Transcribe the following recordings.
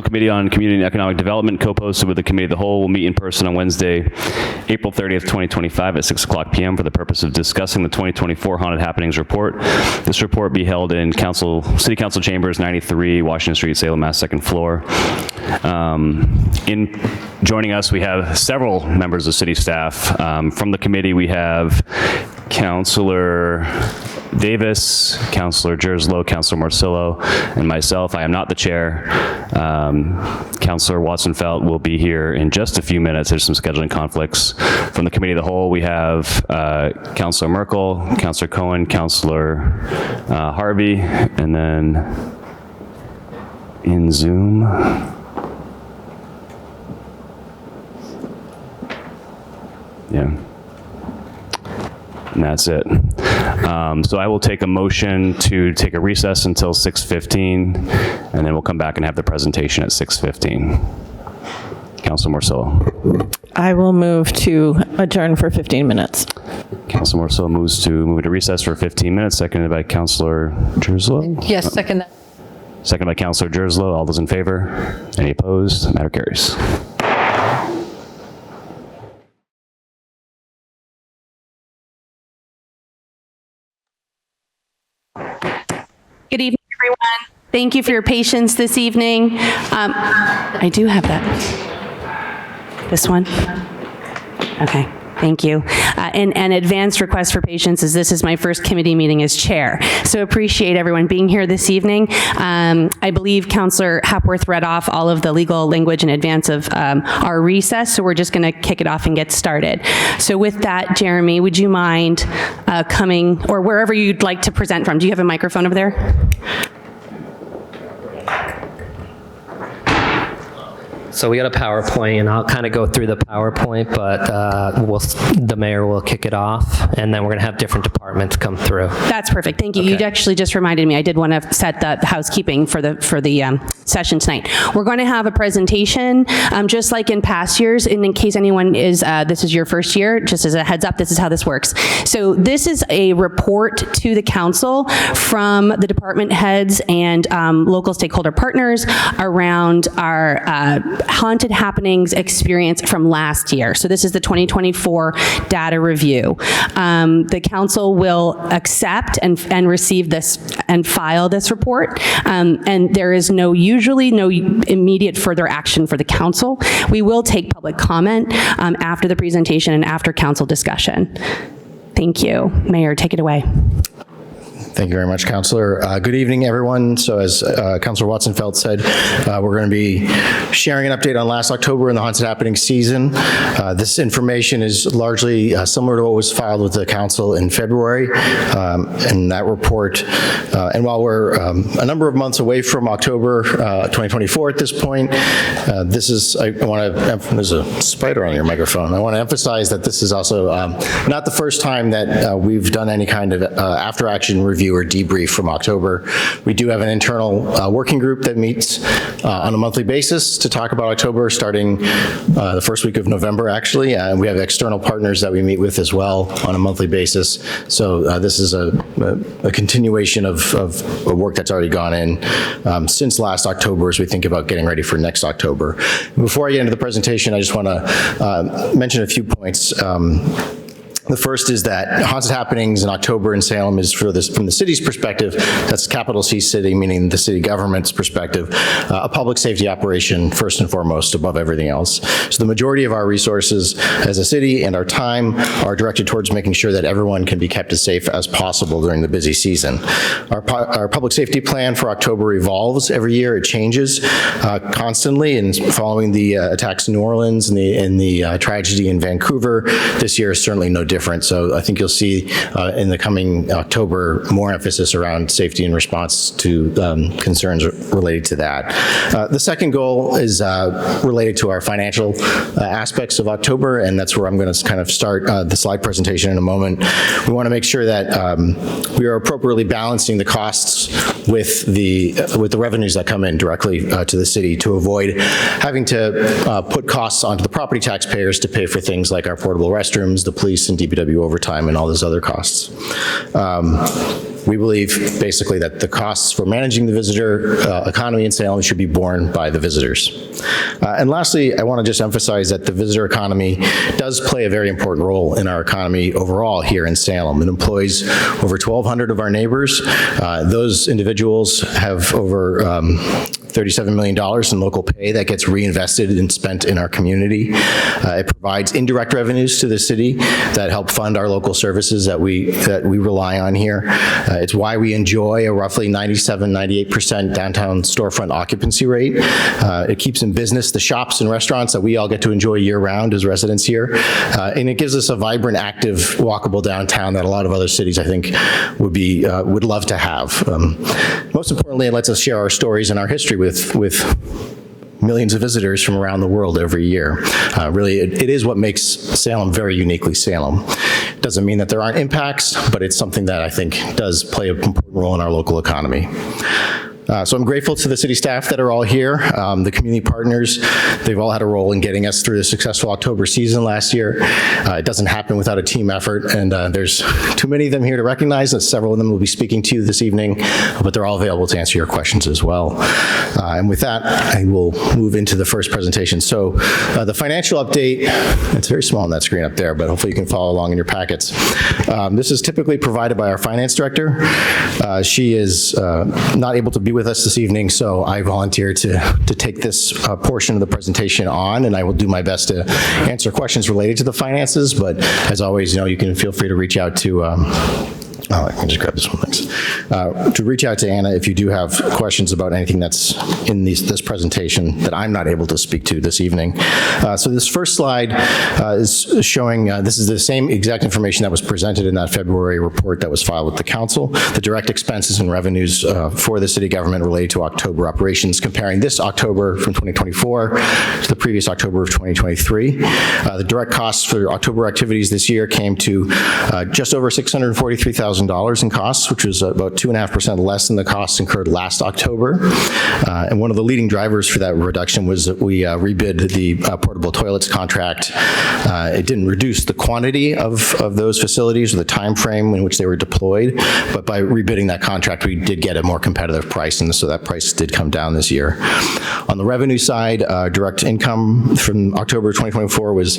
Committee on Community and Economic Development, co-posted with the Committee of the Whole, will meet in person on Wednesday, April 30th, 2025 at 6:00 p.m. for the purpose of discussing the 2024 Haunted Happenings Report. This report be held in City Council Chambers, 93 Washington Street, Salem, Mass. 2nd floor. In joining us, we have several members of city staff. From the committee, we have Councilor Davis, Councilor Jerslow, Councilor Morcillo, and myself. I am not the chair. Councilor Watson-Felt will be here in just a few minutes. There's some scheduling conflicts. From the Committee of the Whole, we have Councilor Merkel, Councilor Cohen, Councilor Harvey, and then in Zoom, yeah. And that's it. So I will take a motion to take a recess until 6:15, and then we'll come back and have the presentation at 6:15. Councilor Morcillo. I will move to adjourn for 15 minutes. Councilor Morcillo moves to move to recess for 15 minutes, seconded by Councilor Jerslow. Yes, second that. Seconded by Councilor Jerslow. All those in favor? Any opposed? Matter carries. Good evening, everyone. Thank you for your patience this evening. I do have that. This one? Okay. Thank you. An advanced request for patience as this is my first committee meeting as chair. So appreciate everyone being here this evening. I believe Councilor Hapworth read off all of the legal language in advance of our recess, so we're just going to kick it off and get started. So with that, Jeremy, would you mind coming, or wherever you'd like to present from? Do you have a microphone over there? So we got a PowerPoint, and I'll kind of go through the PowerPoint, but the mayor will kick it off, and then we're going to have different departments come through. That's perfect. Thank you. Okay. You actually just reminded me. I did want to set the housekeeping for the session tonight. We're going to have a presentation, just like in past years. And in case anyone is this is your first year, just as a heads up, this is how this works. So this is a report to the council from the department heads and local stakeholder partners around our haunted happenings experience from last year. So this is the 2024 data review. The council will accept and receive this and file this report. And there is usually no immediate further action for the council. We will take public comment after the presentation and after council discussion. Thank you. Mayor, take it away. Thank you very much, Councilor. Good evening, everyone. So as Councilor Watson-Felt said, we're going to be sharing an update on last October in the Haunted Happening season. This information is largely similar to what was filed with the council in February. And that report, and while we're a number of months away from October 2024 at this point, this is, there's a spider on your microphone. I want to emphasize that this is also not the first time that we've done any kind of after-action review or debrief from October. We do have an internal working group that meets on a monthly basis to talk about October, starting the first week of November, actually. And we have external partners that we meet with as well on a monthly basis. So this is a continuation of work that's already gone in since last October as we think about getting ready for next October. Before I get into the presentation, I just want to mention a few points. The first is that Haunted Happenings in October in Salem is from the city's perspective, that's capital C city, meaning the city government's perspective, a public safety operation first and foremost above everything else. So the majority of our resources as a city and our time are directed towards making sure that everyone can be kept as safe as possible during the busy season. Our public safety plan for October evolves every year. It changes constantly, and following the attacks in New Orleans and the tragedy in Vancouver, this year is certainly no different. So I think you'll see in the coming October more emphasis around safety and response to concerns related to that. The second goal is related to our financial aspects of October, and that's where I'm going to kind of start the slide presentation in a moment. We want to make sure that we are appropriately balancing the costs with the revenues that come in directly to the city to avoid having to put costs onto the property taxpayers to pay for things like our portable restrooms, the police and DPW overtime, and all those other costs. we believe basically that the costs for managing the visitor economy in Salem should be borne by the visitors. And lastly, I want to just emphasize that the visitor economy does play a very important role in our economy overall here in Salem. It employs over 1,200 of our neighbors. Those individuals have over $37 million in local pay that gets reinvested and spent in our community. It provides indirect revenues to the city that help fund our local services that we rely on here. It's why we enjoy a roughly 97-98% downtown storefront occupancy rate. It keeps in business the shops and restaurants that we all get to enjoy year-round as residents here. And it gives us a vibrant, active, walkable downtown that a lot of other cities, I think, would love to have. Most importantly, it lets us share our stories and our history with millions of visitors from around the world every year. Really, it is what makes Salem very uniquely Salem. Doesn't mean that there aren't impacts, but it's something that I think does play an important role in our local economy. So I'm grateful to the city staff that are all here, the community partners. They've all had a role in getting us through the successful October season last year. It doesn't happen without a team effort, and there's too many of them here to recognize, and several of them will be speaking to you this evening, but they're all available to answer your questions as well. And with that, I will move into the first presentation. So the financial update, it's very small on that screen up there, but hopefully you can follow along in your packets. This is typically provided by our finance director. She is not able to be with us this evening, so I volunteered to take this portion of the presentation on, and I will do my best to answer questions related to the finances, but as always, you can feel free to reach out to I can just grab this one, thanks. To reach out to Anna if you do have questions about anything that's in this presentation that I'm not able to speak to this evening. So this first slide is showing, this is the same exact information that was presented in that February report that was filed with the council, the direct expenses and revenues for the city government related to October operations, comparing this October from 2024 to the previous October of 2023. The direct costs for October activities this year came to just over $643,000 in costs, which was about 2.5% less than the costs incurred last October. And one of the leading drivers for that reduction was that we rebid the portable toilets contract. It didn't reduce the quantity of those facilities or the time frame in which they were deployed, but by rebidding that contract, we did get a more competitive price, and so that price did come down this year. On the revenue side, direct income from October 2024 was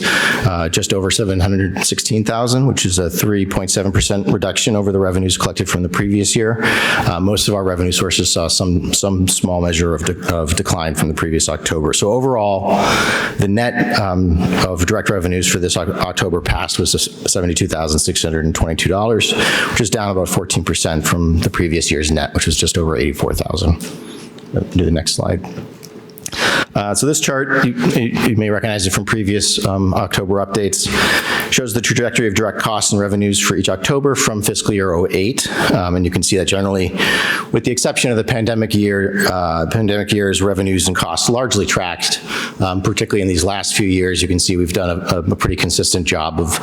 just over $716,000, which is a 3.7% reduction over the revenues collected from the previous year. Most of our revenue sources saw some small measure of decline from the previous October. So overall, the net of direct revenues for this October past was $72,622, which is down about 14% from the previous year's net, which was just over $84,000. Do the next slide. So this chart, you may recognize it from previous October updates, shows the trajectory of direct costs and revenues for each October from fiscal year 08. And you can see that generally, with the exception of the pandemic years, revenues and costs largely tracked, particularly in these last few years. You can see we've done a pretty consistent job of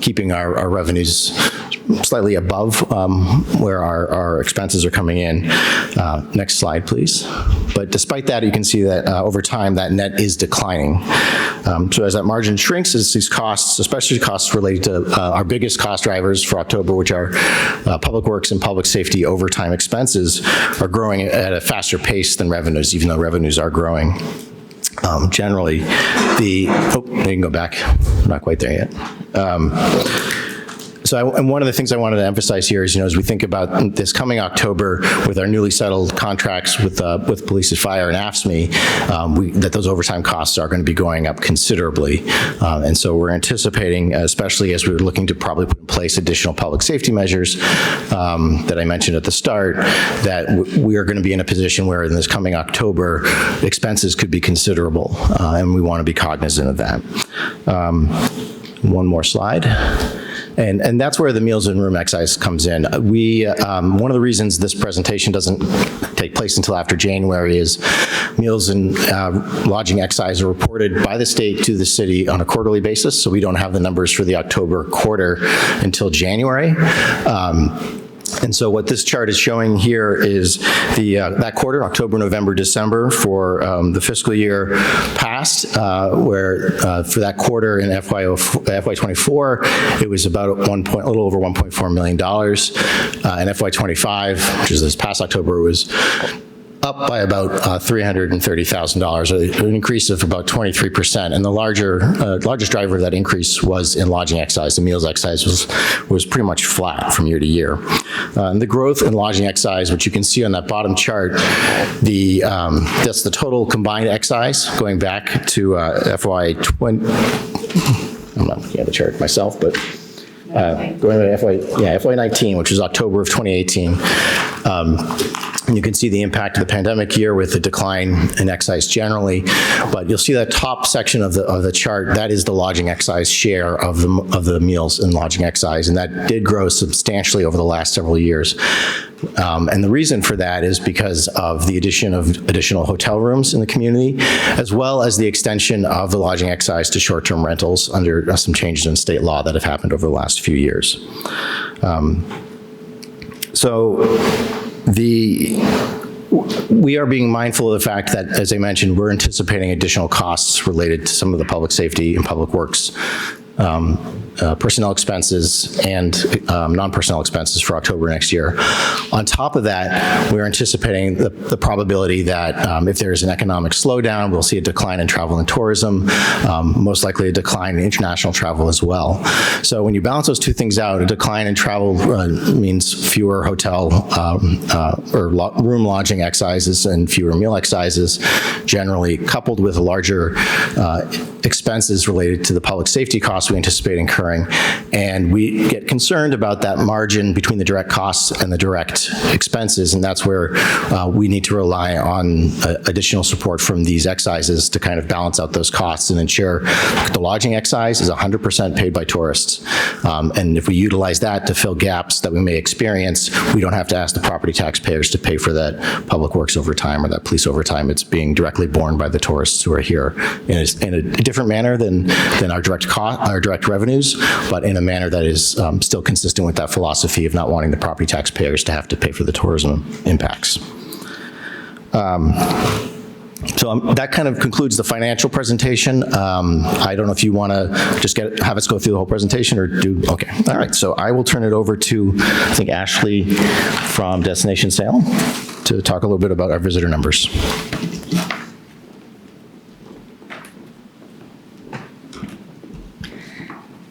keeping our revenues slightly above where our expenses are coming in. Next slide, please. But despite that, you can see that over time, that net is declining. So as that margin shrinks, as these costs, especially costs related to our biggest cost drivers for October, which are public works and public safety overtime expenses, are growing at a faster pace than revenues, even though revenues are growing. Generally, you can go back, I'm not quite there yet. And one of the things I wanted to emphasize here is, as we think about this coming October with our newly settled contracts with police and fire and AFSCME, that those overtime costs are going to be going up considerably. And so we're anticipating, especially as we're looking to probably put in place additional public safety measures that I mentioned at the start, that we are going to be in a position where in this coming October, expenses could be considerable, and we want to be cognizant of that. One more slide. And that's where the meals and room excise comes in. One of the reasons this presentation doesn't take place until after January is meals and lodging excise are reported by the state to the city on a quarterly basis, so we don't have the numbers for the October quarter until January. And so what this chart is showing here is that quarter, October, November, December, for the fiscal year past, where for that quarter in FY24, it was about a little over $1.4 million. In FY25, which is this past October, it was up by about $330,000, an increase of about 23%. And the largest driver of that increase was in lodging excise. The meals excise was pretty much flat from year to year. And the growth in lodging excise, which you can see on that bottom chart, that's the total combined excise going back to FY20. I'm not looking at the chart myself, but going to FY19, which was October of 2018. And you can see the impact of the pandemic year with the decline in excise generally, but you'll see that top section of the chart, that is the lodging excise share of the meals in lodging excise, and that did grow substantially over the last several years. And the reason for that is because of the addition of additional hotel rooms in the community, as well as the extension of the lodging excise to short-term rentals under some changes in state law that have happened over the last few years. We are being mindful of the fact that, as I mentioned, we're anticipating additional costs related to some of the public safety and public works personnel expenses and non-personnel expenses for October next year. On top of that, we're anticipating the probability that if there's an economic slowdown, we'll see a decline in travel and tourism, most likely a decline in international travel as well. So when you balance those two things out, a decline in travel means fewer hotel or room lodging excises and fewer meal excises, generally coupled with larger expenses related to the public safety costs we anticipate incurring. And we get concerned about that margin between the direct costs and the direct expenses, and that's where we need to rely on additional support from these excises to kind of balance out those costs and ensure the lodging excise is 100% paid by tourists. And if we utilize that to fill gaps that we may experience, we don't have to ask the property taxpayers to pay for that public works overtime or that police overtime. It's being directly borne by the tourists who are here in a different manner than our direct revenues, but in a manner that is still consistent with that philosophy of not wanting the property taxpayers to have to pay for the tourism impacts. So that kind of concludes the financial presentation. I don't know if you want to just have us go through the whole presentation or okay. All right, so I will turn it over to, I think, Ashley from Destination Salem to talk a little bit about our visitor numbers.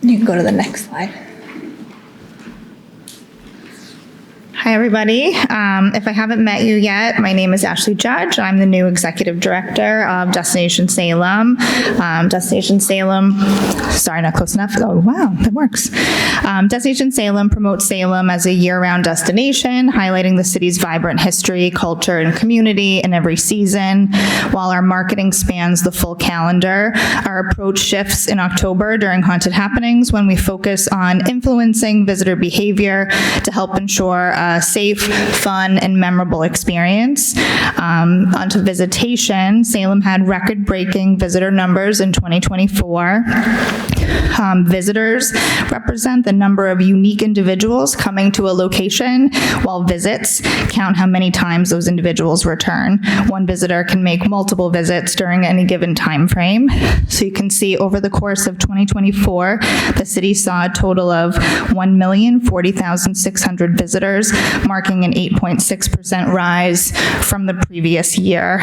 You can go to the next slide. Hi, everybody. If I haven't met you yet, my name is Ashley Judge. I'm the new Executive Director of Destination Salem. Destination Salem, sorry, not close enough. Oh, wow, that works. Destination Salem promotes Salem as a year-round destination, highlighting the city's vibrant history, culture, and community in every season. While our marketing spans the full calendar, our approach shifts in October during Haunted Happenings, when we focus on influencing visitor behavior to help ensure a safe, fun, and memorable experience. Onto visitation, Salem had record-breaking visitor numbers in 2024. Visitors represent the number of unique individuals coming to a location, while visits count how many times those individuals return. One visitor can make multiple visits during any given time frame. So you can see over the course of 2024, the city saw a total of 1,040,600 visitors, marking an 8.6% rise from the previous year.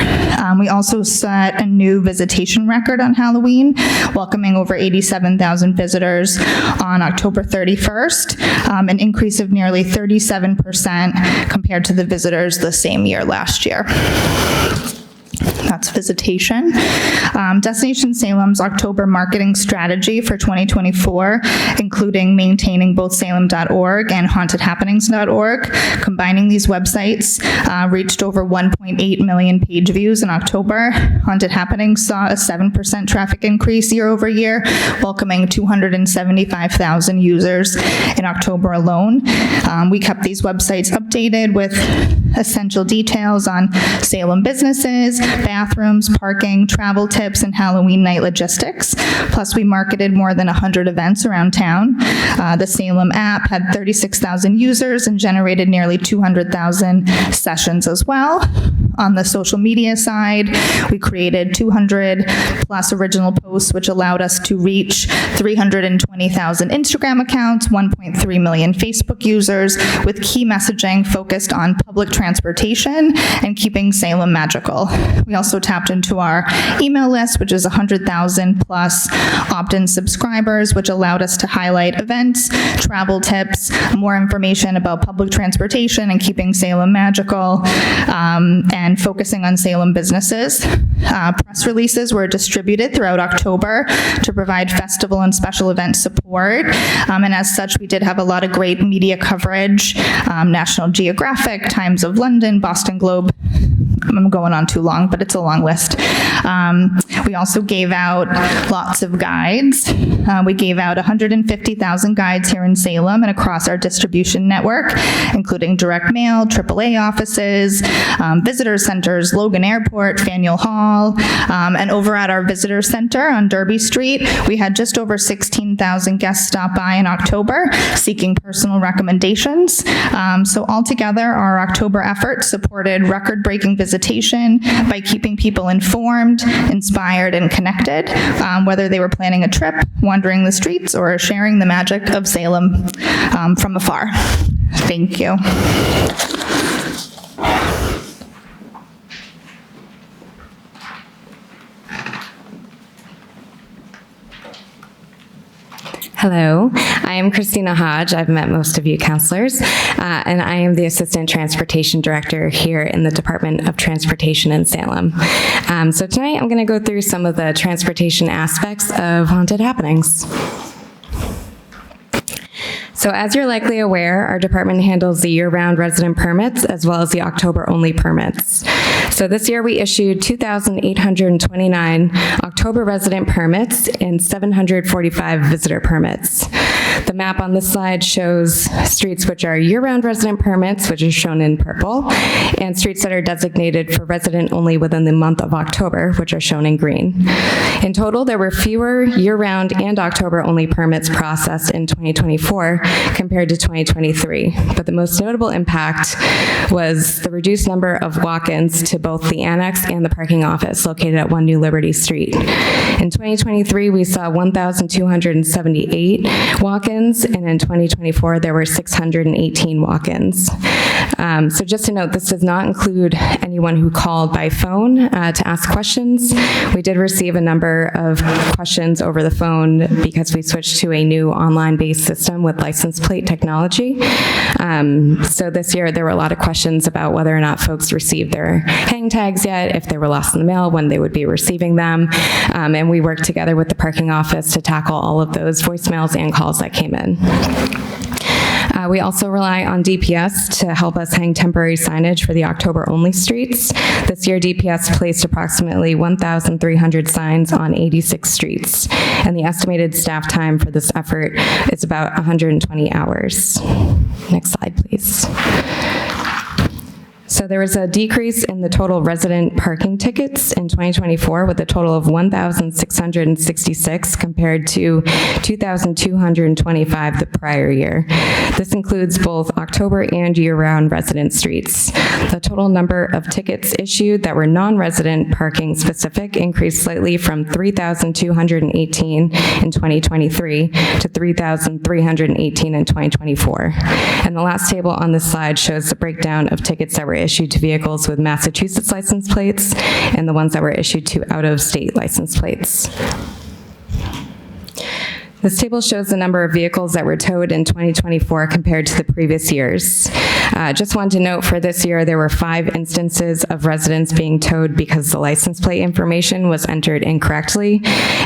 We also set a new visitation record on Halloween, welcoming over 87,000 visitors on October 31st, an increase of nearly 37% compared to the visitors the same year last year. That's visitation. Destination Salem's October marketing strategy for 2024, including maintaining both salem.org and hauntedhappenings.org. Combining these websites reached over 1.8 million page views in October. Haunted Happenings saw a 7% traffic increase year over year, welcoming 275,000 users in October alone. We kept these websites updated with essential details on Salem businesses, bathrooms, parking, travel tips, and Halloween night logistics. Plus, we marketed more than 100 events around town. The Salem app had 36,000 users and generated nearly 200,000 sessions as well. On the social media side, we created 200 plus original posts, which allowed us to reach 320,000 Instagram accounts, 1.3 million Facebook users, with key messaging focused on public transportation and keeping Salem magical. We also tapped into our email list, which is 100,000 plus opt-in subscribers, which allowed us to highlight events, travel tips, more information about public transportation and keeping Salem magical, and focusing on Salem businesses. Press releases were distributed throughout October to provide festival and special event support. And as such, we did have a lot of great media coverage, National Geographic, Times of London, Boston Globe. I'm going on too long, but it's a long list. We also gave out lots of guides. We gave out 150,000 guides here in Salem and across our distribution network, including direct mail, AAA offices, visitor centers, Logan Airport, Faneuil Hall, and over at our visitor center on Derby Street, we had just over 16,000 guests stop by in October seeking personal recommendations. So altogether, our October efforts supported record-breaking visitation by keeping people informed, inspired, and connected, whether they were planning a trip, wandering the streets, or sharing the magic of Salem from afar. Thank you. Hello, I am Christina Hodge. I've met most of you counselors, and I am the Assistant Transportation Director here in the Department of Transportation in Salem. So tonight I'm going to go through some of the transportation aspects of haunted happenings. So as you're likely aware, our department handles the year-round resident permits as well as the October-only permits. So this year we issued 2,829 October resident permits and 745 visitor permits. The map on this slide shows streets which are year-round resident permits, which is shown in purple, and streets that are designated for resident only within the month of October, which are shown in green. In total, there were fewer year-round and October-only permits processed in 2024 compared to 2023, but the most notable impact was the reduced number of walk-ins to both the annex and the parking office located at 1 New Liberty Street. In 2023, we saw 1,278 walk-ins, and in 2024, there were 618 walk-ins. So just to note, this does not include anyone who called by phone to ask questions. We did receive a number of questions over the phone because we switched to a new online-based system with license plate technology. So this year, there were a lot of questions about whether or not folks received their hang tags yet, if they were lost in the mail, when they would be receiving them. And we worked together with the parking office to tackle all of those voicemails and calls that came in. We also rely on DPS to help us hang temporary signage for the October-only streets. This year, DPS placed approximately 1,300 signs on 86 streets, and the estimated staff time for this effort is about 120 hours. Next slide, please. So there was a decrease in the total resident parking tickets in 2024 with a total of 1,666 compared to 2,225 the prior year. This includes both October and year-round resident streets. The total number of tickets issued that were non-resident parking specific increased slightly from 3,218 in 2023 to 3,318 in 2024. And the last table on this slide shows the breakdown of tickets that were issued to vehicles with Massachusetts license plates and the ones that were issued to out-of-state license plates. This table shows the number of vehicles that were towed in 2024 compared to the previous years. Just wanted to note for this year, there were 5 instances of residents being towed because the license plate information was entered incorrectly,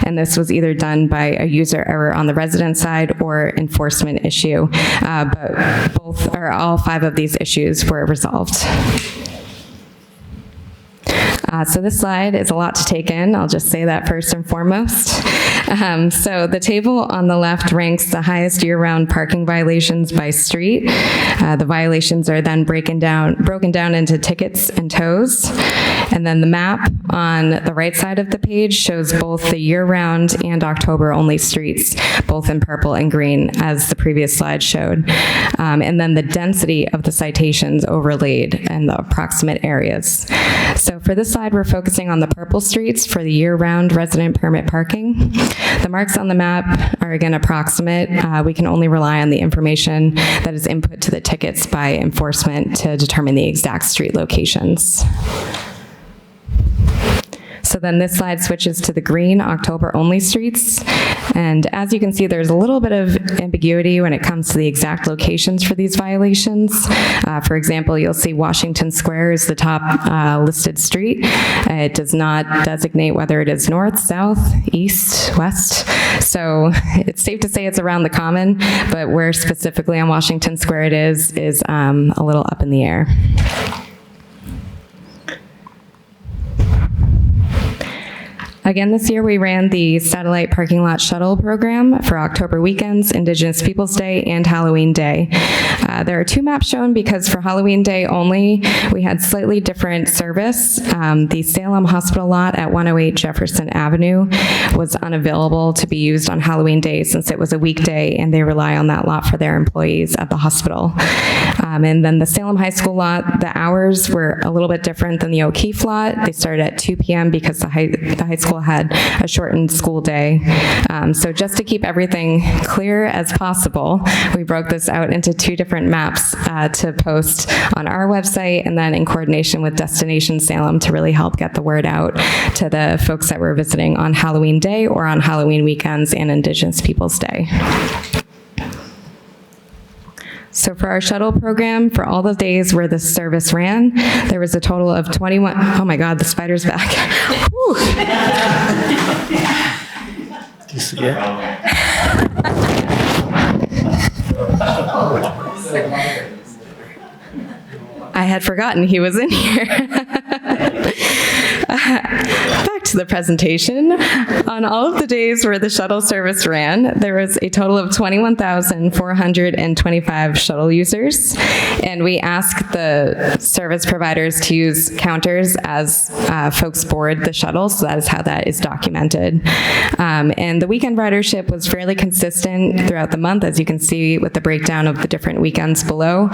and this was either done by a user error on the resident side or enforcement issue, but both or all 5 of these issues were resolved. So this slide is a lot to take in. I'll just say that first and foremost. So the table on the left ranks the highest year-round parking violations by street. The violations are then broken down into tickets and tows. And then the map on the right side of the page shows both the year-round and October-only streets, both in purple and green, as the previous slide showed. And then the density of the citations overlaid in the approximate areas. So for this slide, we're focusing on the purple streets for the year-round resident permit parking. The marks on the map are again approximate. We can only rely on the information that is input to the tickets by enforcement to determine the exact street locations. So then this slide switches to the green October-only streets. And as you can see, there's a little bit of ambiguity when it comes to the exact locations for these violations. For example, you'll see Washington Square is the top listed street. It does not designate whether it is north, south, east, west. So it's safe to say it's around the common, but where specifically on Washington Square it is a little up in the air. Again, this year we ran the satellite parking lot shuttle program for October weekends, Indigenous Peoples Day, and Halloween Day. There are two maps shown because for Halloween Day only, we had slightly different service. The Salem Hospital lot at 108 Jefferson Avenue was unavailable to be used on Halloween Day since it was a weekday and they rely on that lot for their employees at the hospital. And then the Salem High School lot, the hours were a little bit different than the O'Keefe lot. They started at 2 p.m. because the high school had a shortened school day. So just to keep everything clear as possible, we broke this out into two different maps to post on our website and then in coordination with Destination Salem to really help get the word out to the folks that were visiting on Halloween Day or on Halloween weekends and Indigenous Peoples Day. So for our shuttle program, for all the days where the service ran, there was a total of 21, oh my God, the spider's back. Whew. Do you see it? I had forgotten he was in here. Back to the presentation. On all of the days where the shuttle service ran, there was a total of 21,425 shuttle users, and we asked the service providers to use counters as folks board the shuttle, so that is how that is documented. And the weekend ridership was fairly consistent throughout the month, as you can see with the breakdown of the different weekends below,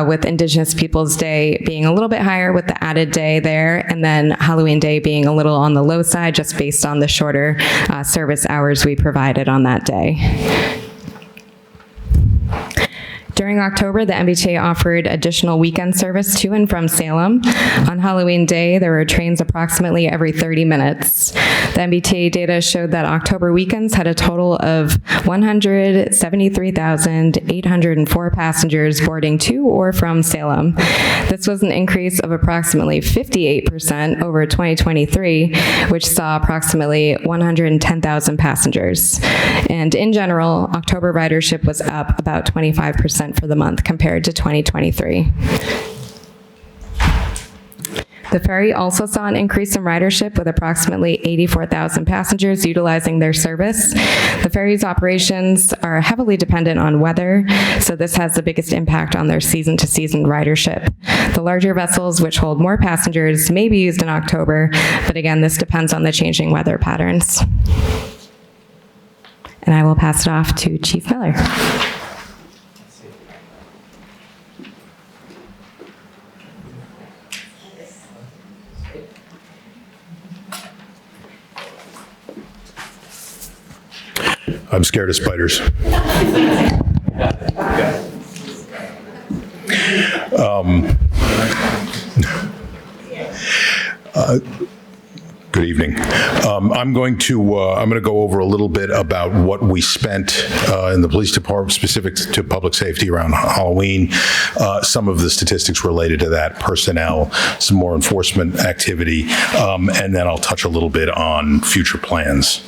with Indigenous Peoples Day being a little bit higher with the added day there, and then Halloween Day being a little on the low side just based on the shorter service hours we provided on that day. During October, the MBTA offered additional weekend service to and from Salem. On Halloween Day, there were trains approximately every 30 minutes. The MBTA data showed that October weekends had a total of 173,804 passengers boarding to or from Salem. This was an increase of approximately 58% over 2023, which saw approximately 110,000 passengers. And in general, October ridership was up about 25% for the month compared to 2023. The ferry also saw an increase in ridership with approximately 84,000 passengers utilizing their service. The ferry's operations are heavily dependent on weather, so this has the biggest impact on their season-to-season ridership. The larger vessels, which hold more passengers, may be used in October, but again, this depends on the changing weather patterns. And I will pass it off to Chief Miller. I'm scared of spiders. Good evening. I'm going to go over a little bit about what we spent in the police department specific to public safety around Halloween, some of the statistics related to that, personnel, some more enforcement activity, and then I'll touch a little bit on future plans.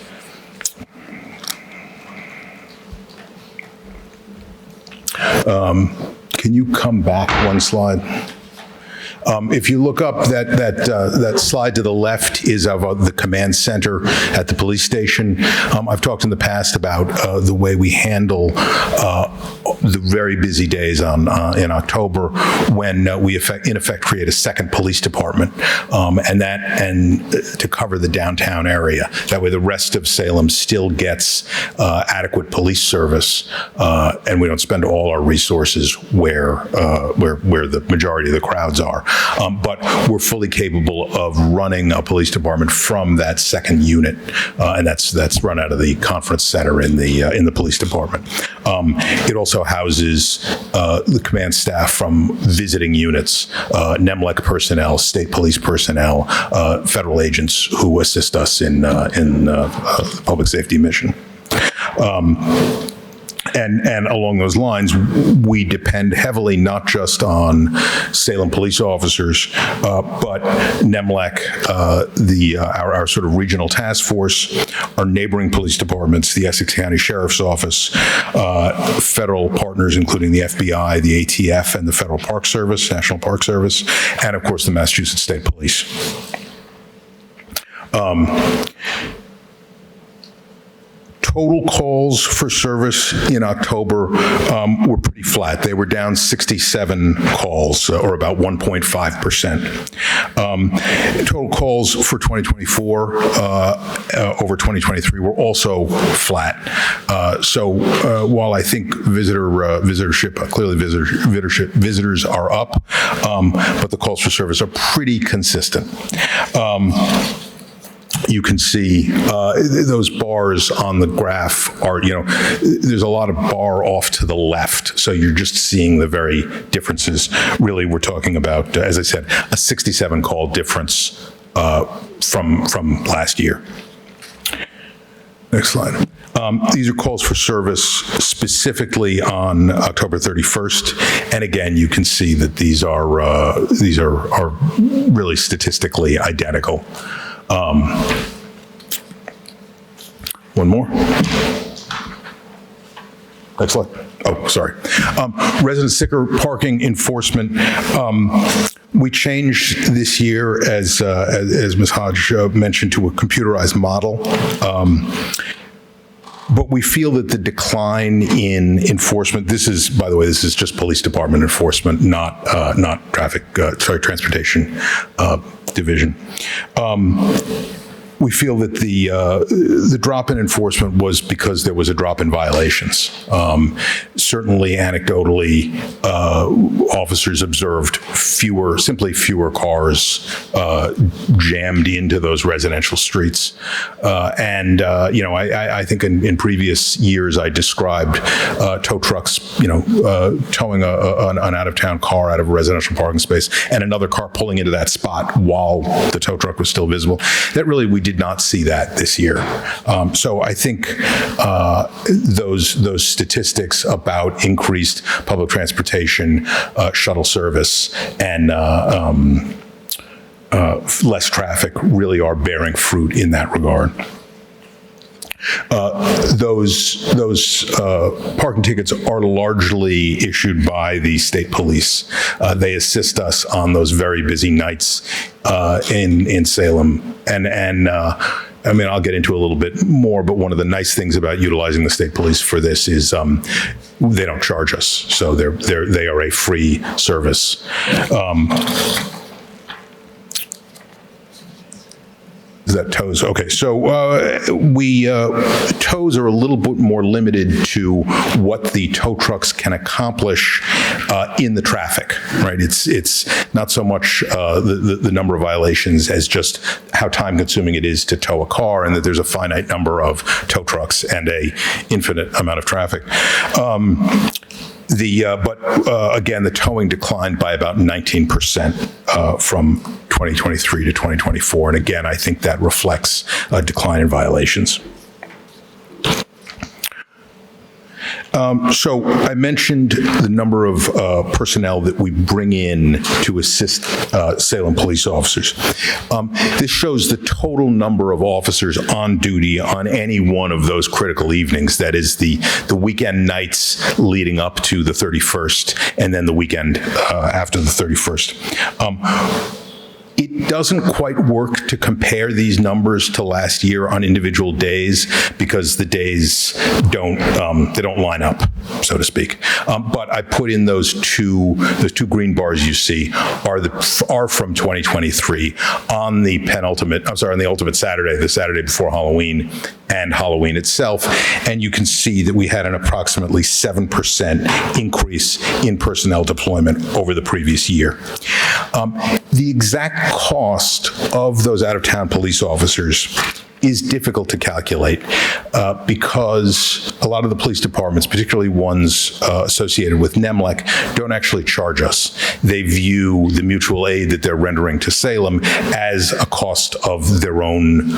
Can you come back one slide? If you look up that slide to the left is of the command center at the police station. I've talked in the past about the way we handle the very busy days in October when we in effect create a second police department, and to cover the downtown area. That way, the rest of Salem still gets adequate police service, and we don't spend all our resources where the majority of the crowds are. But we're fully capable of running a police department from that second unit, and that's run out of the conference center in the police department. It also houses the command staff from visiting units, NEMLEC personnel, state police personnel, federal agents who assist us in public safety mission. And along those lines, we depend heavily not just on Salem police officers, but NEMLEC, our sort of regional task force, our neighboring police departments, the Essex County Sheriff's Office, federal partners, including the FBI, the ATF, and the Federal Park Service, National Park Service, and of course the Massachusetts State Police. Total calls for service in October were pretty flat. They were down 67 calls, or about 1.5%. Total calls for 2024 over 2023 were also flat. So while I think visitors are up, but the calls for service are pretty consistent. You can see those bars on the graph are, there's a lot of bar off to the left. So you're just seeing the very differences. Really, we're talking about, as I said, a 67 call difference from last year. Next slide. These are calls for service specifically on October 31st, and again, you can see that these are really statistically identical. One more. Next slide. Oh, sorry. Resident sticker parking enforcement. We changed this year, as Ms. Hodge mentioned, to a computerized model. But we feel that the decline in enforcement, by the way, this is just police department enforcement, not transportation division. We feel that the drop in enforcement was because there was a drop in violations. Certainly, anecdotally, officers observed simply fewer cars jammed into those residential streets. I think in previous years I described tow trucks, towing an out-of-town car out of a residential parking space and another car pulling into that spot while the tow truck was still visible. That really, we did not see that this year. So I think those statistics about increased public transportation, shuttle service, and less traffic really are bearing fruit in that regard. Those parking tickets are largely issued by the state police. They assist us on those very busy nights in Salem. And I'll get into a little bit more, but one of the nice things about utilizing the state police for this is they don't charge us, so they are a free service. Is that tows? Okay, so tows are a little bit more limited to what the tow trucks can accomplish in the traffic, right? It's not so much the number of violations as just how time-consuming it is to tow a car, and that there's a finite number of tow trucks and a infinite amount of traffic. Again, the towing declined by about 19% from 2023 to 2024. And again, I think that reflects a decline in violations. So I mentioned the number of personnel that we bring in to assist Salem police officers. This shows the total number of officers on duty on any one of those critical evenings. That is the weekend nights leading up to the 31st, and then the weekend after the 31st. It doesn't quite work to compare these numbers to last year on individual days because the days don't line up, so to speak. But I put in those two green bars you see are from 2023 on the ultimate Saturday, the Saturday before Halloween and Halloween itself, and you can see that we had an approximately 7% increase in personnel deployment over the previous year. The exact cost of those out-of-town police officers is difficult to calculate because a lot of the police departments, particularly ones associated with NEMLEC, don't actually charge us. They view the mutual aid that they're rendering to Salem as a cost of their own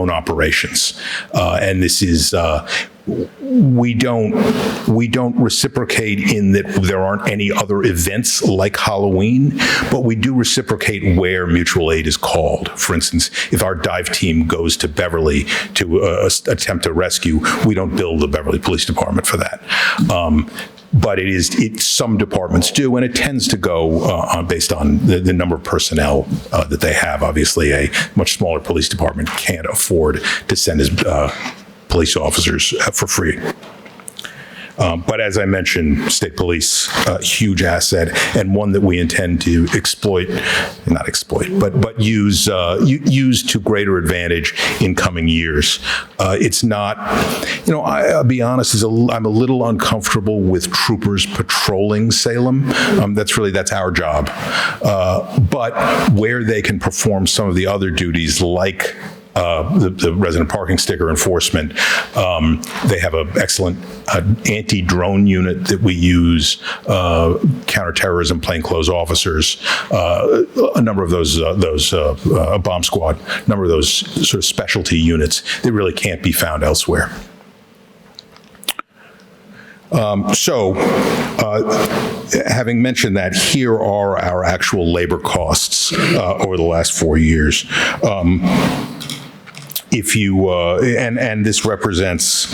operations, and this is. We don't reciprocate in that there aren't any other events like Halloween, but we do reciprocate where mutual aid is called. For instance, if our dive team goes to Beverly to attempt a rescue, we don't bill the Beverly Police Department for that. But some departments do, and it tends to go based on the number of personnel that they have. Obviously, a much smaller police department can't afford to send his police officers for free. But as I mentioned, state police, a huge asset and one that we intend to but use to greater advantage in coming years. It's not, I'll be honest, I'm a little uncomfortable with troopers patrolling Salem. That's our job. But where they can perform some of the other duties like the resident parking sticker enforcement. They have an excellent anti-drone unit that we use, counterterrorism plainclothes officers, a number of those bomb squad, a number of those sort of specialty units that really can't be found elsewhere. Having mentioned that, here are our actual labor costs over the last 4 years. If you and this represents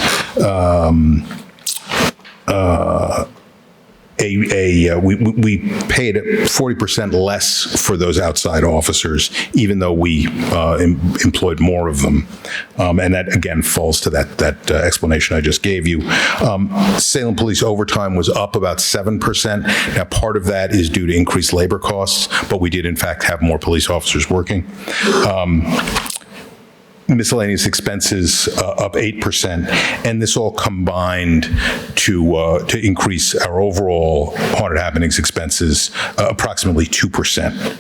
we paid 40% less for those outside officers, even though we employed more of them, and that again falls to that explanation I just gave you. Salem Police overtime was up about 7%. Now, part of that is due to increased labor costs, but we did in fact have more police officers working. Miscellaneous expenses up 8%, and this all combined to increase our overall haunted happenings expenses approximately 2%.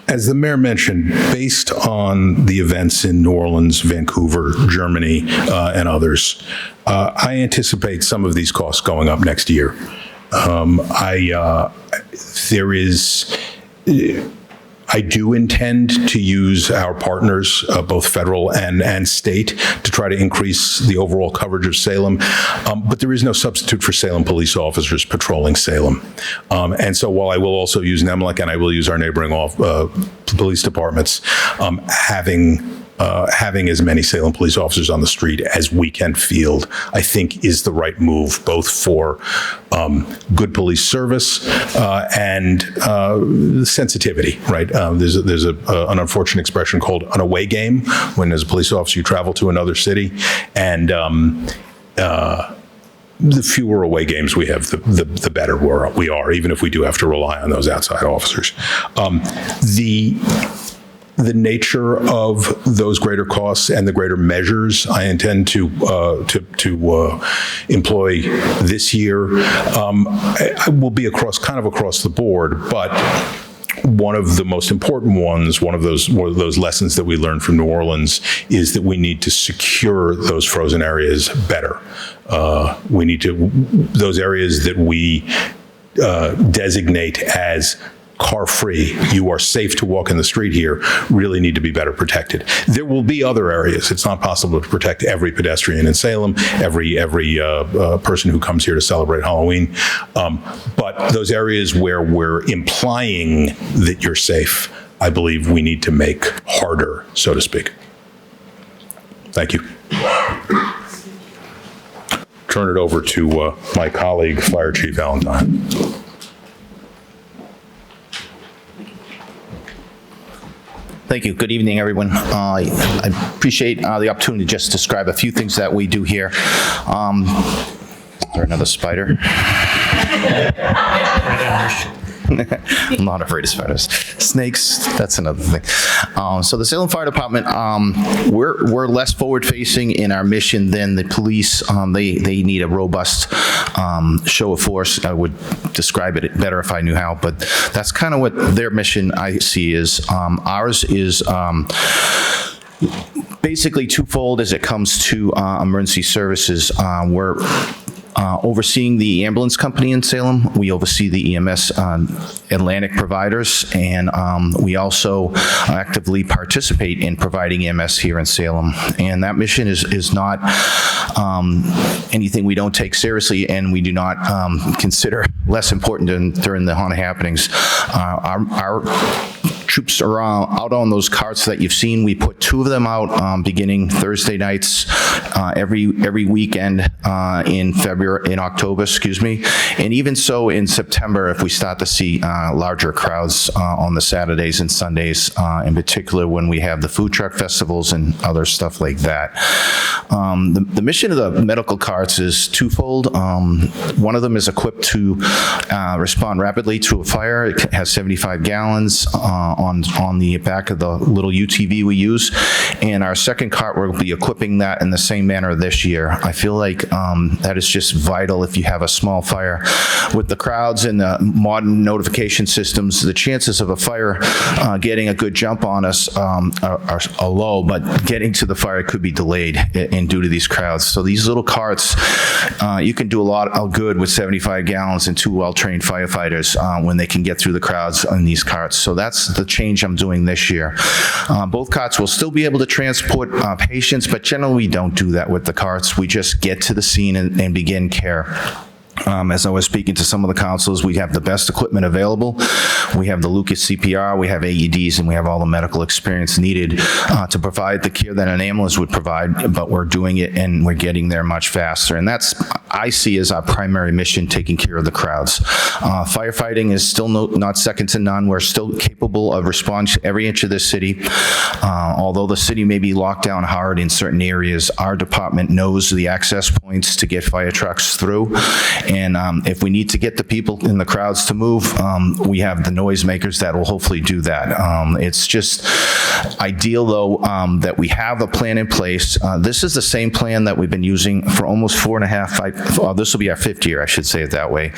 As the mayor mentioned, based on the events in New Orleans, Vancouver, Germany, and others, I anticipate some of these costs going up next year. I do intend to use our partners, both federal and state, to try to increase the overall coverage of Salem. But there is no substitute for Salem police officers patrolling Salem. And so while I will also use NEMLEC and I will use our neighboring police departments, having as many Salem police officers on the street as we can field, I think is the right move, both for good police service and sensitivity, right? There's an unfortunate expression called an away game, when as a police officer you travel to another city, and the fewer away games we have, the better we are, even if we do have to rely on those outside officers. The nature of those greater costs and the greater measures I intend to employ this year will be across the board, but one of the most important ones, one of those lessons that we learned from New Orleans, is that we need to secure those frozen areas better. Those areas that we designate as car-free, you are safe to walk in the street here, really need to be better protected. There will be other areas. It's not possible to protect every pedestrian in Salem, every person who comes here to celebrate Halloween. But those areas where we're implying that you're safe, I believe we need to make harder, so to speak. Thank you. Turn it over to my colleague, Fire Chief Valentine. Thank you. Good evening, everyone. I appreciate the opportunity to just describe a few things that we do here. Is there another spider? I'm not afraid of spiders. Snakes, that's another thing. So the Salem Fire Department, we're less forward-facing in our mission than the police. They need a robust show of force. I would describe it better if I knew how, but that's kind of what their mission I see is. Ours is basically twofold as it comes to emergency services. We're overseeing the ambulance company in Salem. We oversee the EMS Atlantic providers, and we also actively participate in providing EMS here in Salem. And that mission is not anything we don't take seriously, and we do not consider less important during the haunted happenings. Our troops are out on those carts that you've seen. We put 2 of them out beginning Thursday nights every weekend in October, and even so in September if we start to see larger crowds on the Saturdays and Sundays, in particular when we have the food truck festivals and other stuff like that. The mission of the medical carts is twofold. One of them is equipped to respond rapidly to a fire. It has 75 gallons on the back of the little UTV we use, and our second cart will be equipping that in the same manner this year. I feel like that is just vital if you have a small fire. With the crowds and the modern notification systems, the chances of a fire getting a good jump on us are low, but getting to the fire could be delayed and due to these crowds. So these little carts, you can do a lot of good with 75 gallons and 2 well-trained firefighters when they can get through the crowds on these carts. So that's the change I'm doing this year. Both carts will still be able to transport patients, but generally we don't do that with the carts. We just get to the scene and begin care. As I was speaking to some of the councilors, we have the best equipment available. We have the Lucas CPR, we have AEDs, and we have all the medical experience needed to provide the care that an ambulance would provide, but we're doing it and we're getting there much faster. And that's, I see as our primary mission, taking care of the crowds. Firefighting is still not second to none. We're still capable of responding to every inch of this city. Although the city may be locked down hard in certain areas, our department knows the access points to get fire trucks through. And if we need to get the people in the crowds to move, we have the noisemakers that will hopefully do that. It's just ideal, though, that we have a plan in place. This is the same plan that we've been using for almost 5, this will be our 5th year, I should say it that way.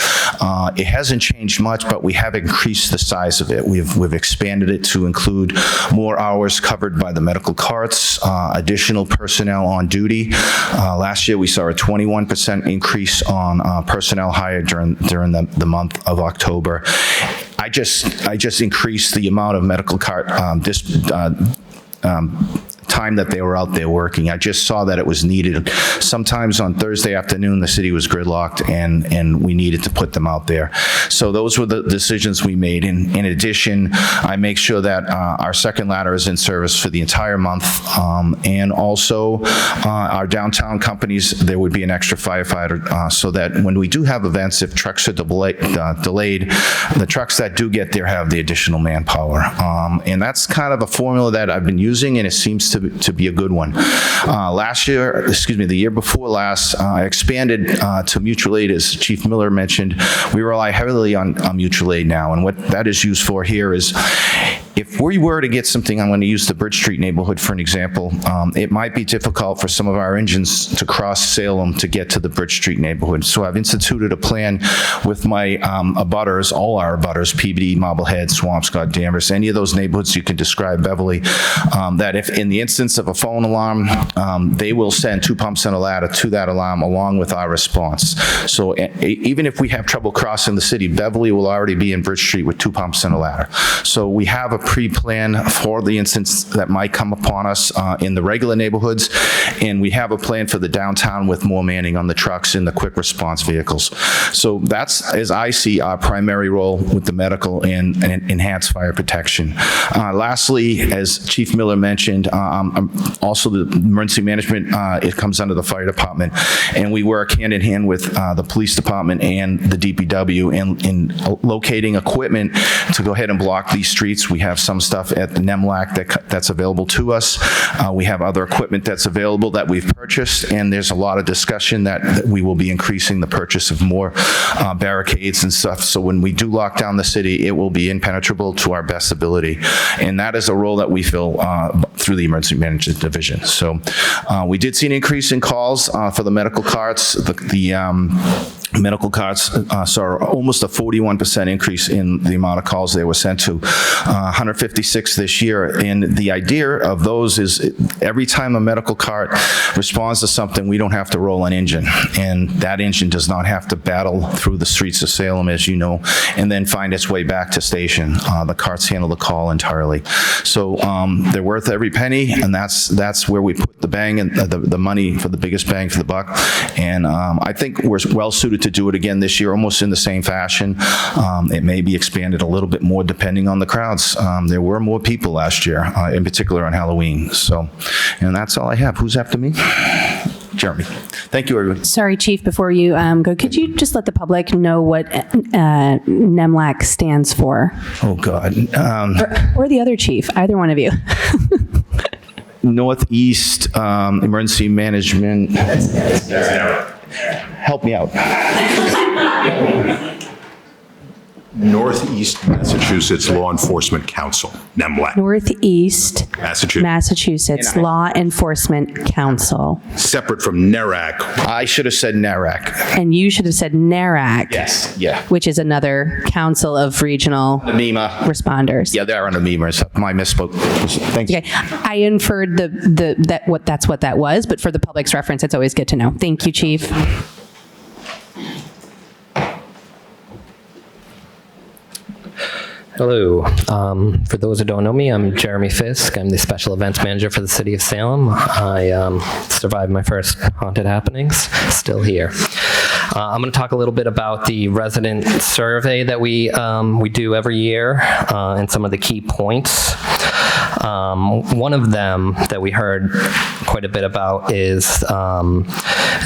It hasn't changed much, but we have increased the size of it. We've expanded it to include more hours covered by the medical carts, additional personnel on duty. Last year, we saw a 21% increase on personnel hired during the month of October. I just increased the amount of medical cart time that they were out there working. I just saw that it was needed. Sometimes on Thursday afternoon, the city was gridlocked and we needed to put them out there. So those were the decisions we made. In addition, I make sure that our second ladder is in service for the entire month. And also our downtown companies, there would be an extra firefighter so that when we do have events, if trucks are delayed, the trucks that do get there have the additional manpower. And that's kind of a formula that I've been using, and it seems to be a good one. The year before last, I expanded to mutual aid, as Chief Miller mentioned. We rely heavily on mutual aid now, and what that is used for here is if we were to get something, I'm going to use the Bridge Street neighborhood for an example, it might be difficult for some of our engines to cross Salem to get to the Bridge Street neighborhood. So I've instituted a plan with my abutters, all our abutters, PBD, Marblehead, Swampscott, Danvers, any of those neighborhoods you can describe, Beverly, that if in the instance of a phone alarm, they will send 2 pumps and a ladder to that alarm along with our response. So even if we have trouble crossing the city, Beverly will already be in Bridge Street with 2 pumps and a ladder. So we have a pre-plan for the instance that might come upon us in the regular neighborhoods, and we have a plan for the downtown with more manning on the trucks and the quick response vehicles. So that's, as I see, our primary role with the medical and enhanced fire protection. Lastly, as Chief Miller mentioned, also the emergency management, it comes under the fire department, and we work hand in hand with the police department and the DPW in locating equipment to go ahead and block these streets. We have some stuff at the NEMLAC that's available to us. We have other equipment that's available that we've purchased, and there's a lot of discussion that we will be increasing the purchase of more barricades and stuff. So when we do lock down the city, it will be impenetrable to our best ability. And that is a role that we fill through the Emergency Management Division. So we did see an increase in calls for the medical carts. The medical carts saw almost a 41% increase in the amount of calls they were sent to, 156 this year. And the idea of those is every time a medical cart responds to something, we don't have to roll an engine. And that engine does not have to battle through the streets of Salem, as you know, and then find its way back to station. The carts handle the call entirely. So they're worth every penny, and that's where we put the bang and the money for the biggest bang for the buck. And I think we're well suited to do it again this year, almost in the same fashion. It may be expanded a little bit more depending on the crowds. There were more people last year, in particular on Halloween. So, and that's all I have. Who's after me? Jeremy. Thank you, everyone. Sorry, Chief, before you go, could you just let the public know what NEMLAC stands for? Oh, God. Or the other chief, either one of you. Northeast Emergency Management. Help me out. Northeast Massachusetts Law Enforcement Council, NEMLAC. Northeast Massachusetts Law Enforcement Council. Separate from NERAC. I should have said NERAC. And you should have said NERAC. Yes, yeah. Which is another council of regional responders. Yeah, they are under MEMA. So my misspoke. Thanks. Okay, I inferred that's what that was, but for the public's reference, it's always good to know. Thank you, Chief. Hello. For those who don't know me, I'm Jeremy Fisk. I'm the Special Events Manager for the City of Salem. I survived my first haunted happenings, still here. I'm going to talk a little bit about the resident survey that we do every year and some of the key points. One of them that we heard quite a bit about is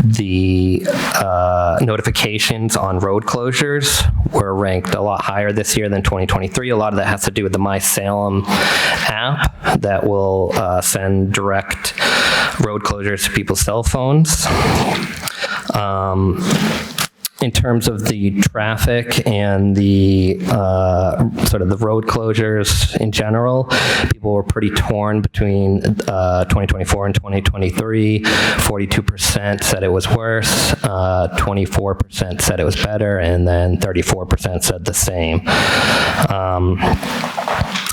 the notifications on road closures were ranked a lot higher this year than 2023. A lot of that has to do with the My Salem app that will send direct road closures to people's cell phones. In terms of the traffic and the sort of the road closures in general, people were pretty torn between 2024 and 2023. 42% said it was worse, 24% said it was better, and then 34% said the same.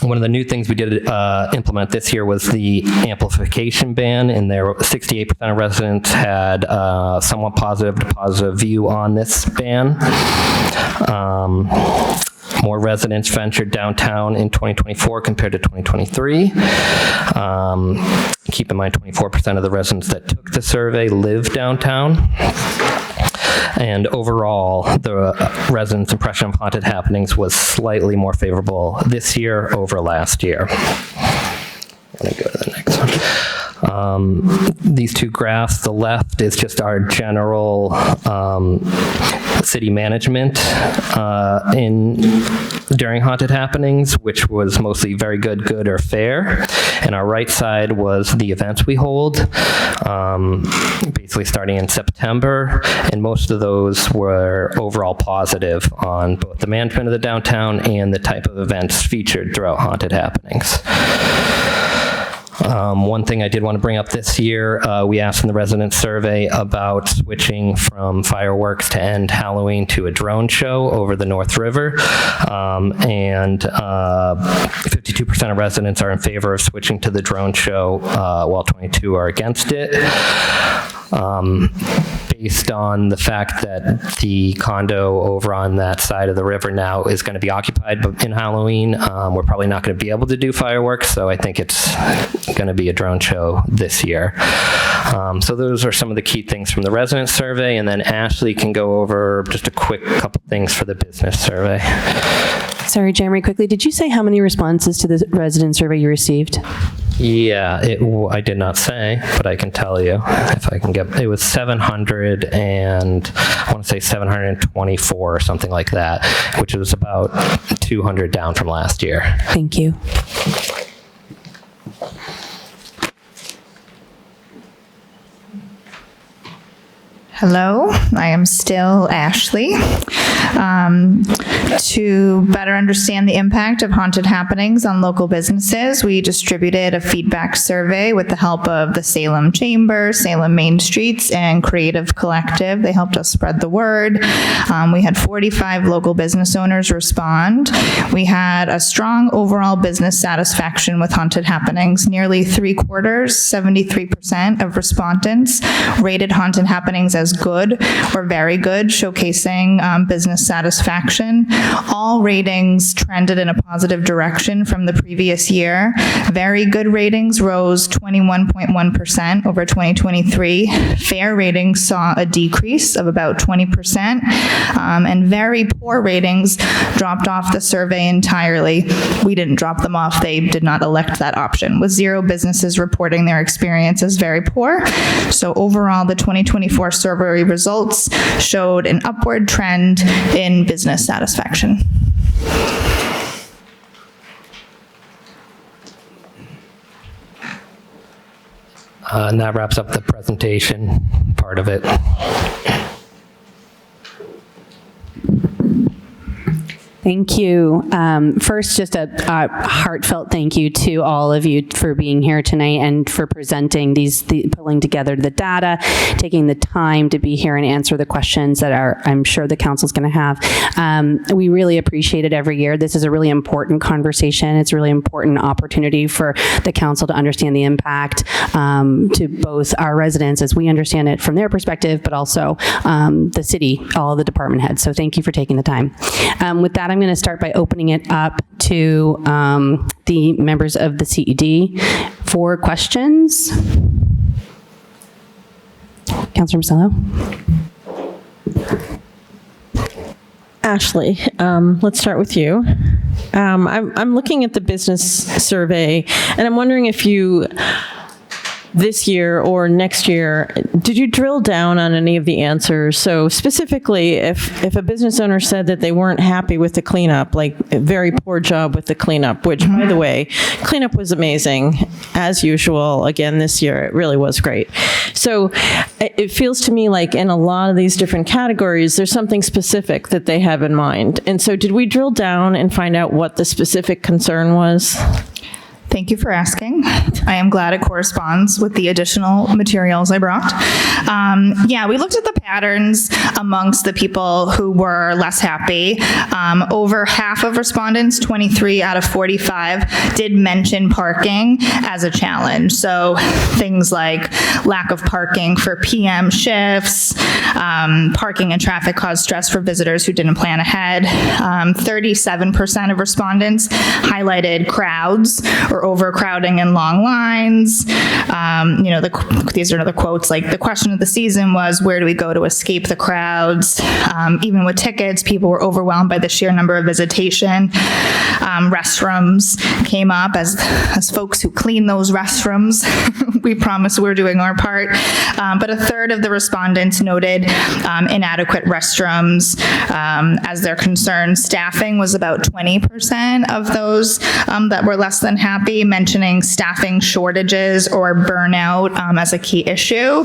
One of the new things we did implement this year was the amplification ban, and there 68% of residents had somewhat positive to positive view on this ban. More residents ventured downtown in 2024 compared to 2023. Keep in mind, 24% of the residents that took the survey live downtown. And overall, the residents' impression of haunted happenings was slightly more favorable this year over last year. Let me go to the next one. These two graphs, the left is just our general city management during haunted happenings, which was mostly very good, good, or fair. And our right side was the events we hold, basically starting in September, and most of those were overall positive on both the management of the downtown and the type of events featured throughout haunted happenings. One thing I did want to bring up this year, we asked in the resident survey about switching from fireworks to end Halloween to a drone show over the North River, and 52% of residents are in favor of switching to the drone show, while 22 are against it. Based on the fact that the condo over on that side of the river now is going to be occupied in Halloween, we're probably not going to be able to do fireworks, so I think it's going to be a drone show this year. So those are some of the key things from the resident survey, and then Ashley can go over just a quick couple things for the business survey. Sorry, Jeremy, quickly, did you say how many responses to the resident survey you received? Yeah, I did not say, but I can tell you if I can get. It was 700 and I want to say 724 or something like that, which was about 200 down from last year. Thank you. Hello, I am still Ashley. To better understand the impact of haunted happenings on local businesses, we distributed a feedback survey with the help of the Salem Chamber, Salem Main Streets, and Creative Collective. They helped us spread the word. We had 45 local business owners respond. We had a strong overall business satisfaction with haunted happenings. Nearly 3/4, 73% of respondents rated haunted happenings as good or very good, showcasing business satisfaction. All ratings trended in a positive direction from the previous year. Very good ratings rose 21.1% over 2023. Fair ratings saw a decrease of about 20%, and very poor ratings dropped off the survey entirely. We didn't drop them off. They did not elect that option, with 0 businesses reporting their experience as very poor. So overall, the 2024 survey results showed an upward trend in business satisfaction. And that wraps up the presentation part of it. Thank you. First, just a heartfelt thank you to all of you for being here tonight and for presenting pulling together the data, taking the time to be here and answer the questions that I'm sure the council's going to have. We really appreciate it every year. This is a really important conversation. It's a really important opportunity for the council to understand the impact to both our residents as we understand it from their perspective, but also the city, all of the department heads. So thank you for taking the time. With that, I'm going to start by opening it up to the members of the CED for questions. Councilor Marcello. Ashley, let's start with you. I'm looking at the business survey, and I'm wondering if you, this year or next year, did you drill down on any of the answers? So specifically, if a business owner said that they weren't happy with the cleanup, like a very poor job with the cleanup, which, by the way, cleanup was amazing, as usual. Again, this year, it really was great. So it feels to me like in a lot of these different categories, there's something specific that they have in mind. And so did we drill down and find out what the specific concern was? Thank you for asking. I am glad it corresponds with the additional materials I brought. Yeah, we looked at the patterns amongst the people who were less happy. Over half of respondents, 23 out of 45, did mention parking as a challenge. So things like lack of parking for PM shifts, Parking and traffic caused stress for visitors who didn't plan ahead. 37% of respondents highlighted crowds or overcrowding and long lines. These are other quotes, like the question of the season was, where do we go to escape the crowds? Even with tickets, people were overwhelmed by the sheer number of visitation. Restrooms came up as folks who clean those restrooms. We promise we're doing our part. But a third of the respondents noted inadequate restrooms as their concern. Staffing was about 20% of those that were less than happy, mentioning staffing shortages or burnout as a key issue.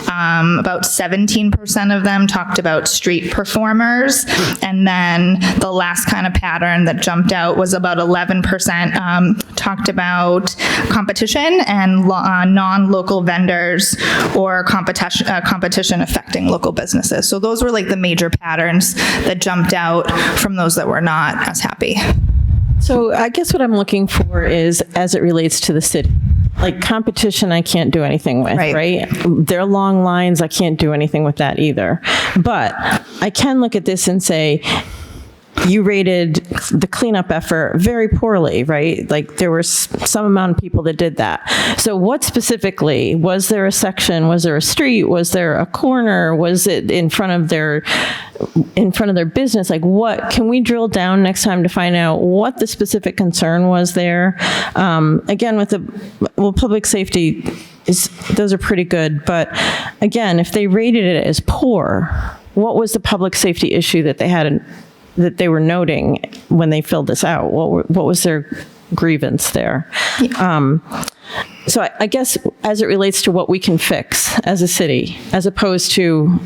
About 17% of them talked about street performers. And then the last kind of pattern that jumped out was about 11% talked about competition and non-local vendors or competition affecting local businesses. So those were like the major patterns that jumped out from those that were not as happy. So I guess what I'm looking for is, as it relates to the city, like competition, I can't do anything with, right? There are long lines, I can't do anything with that either. But I can look at this and say, you rated the cleanup effort very poorly, right? Like there was some amount of people that did that. So what specifically, was there a section, was there a street, was there a corner, was it in front of their business? Like what, can we drill down next time to find out what the specific concern was there? Again, with public safety, those are pretty good. But again, if they rated it as poor, what was the public safety issue that they had that they were noting when they filled this out? What was their grievance there? So I guess as it relates to what we can fix as a city, as opposed to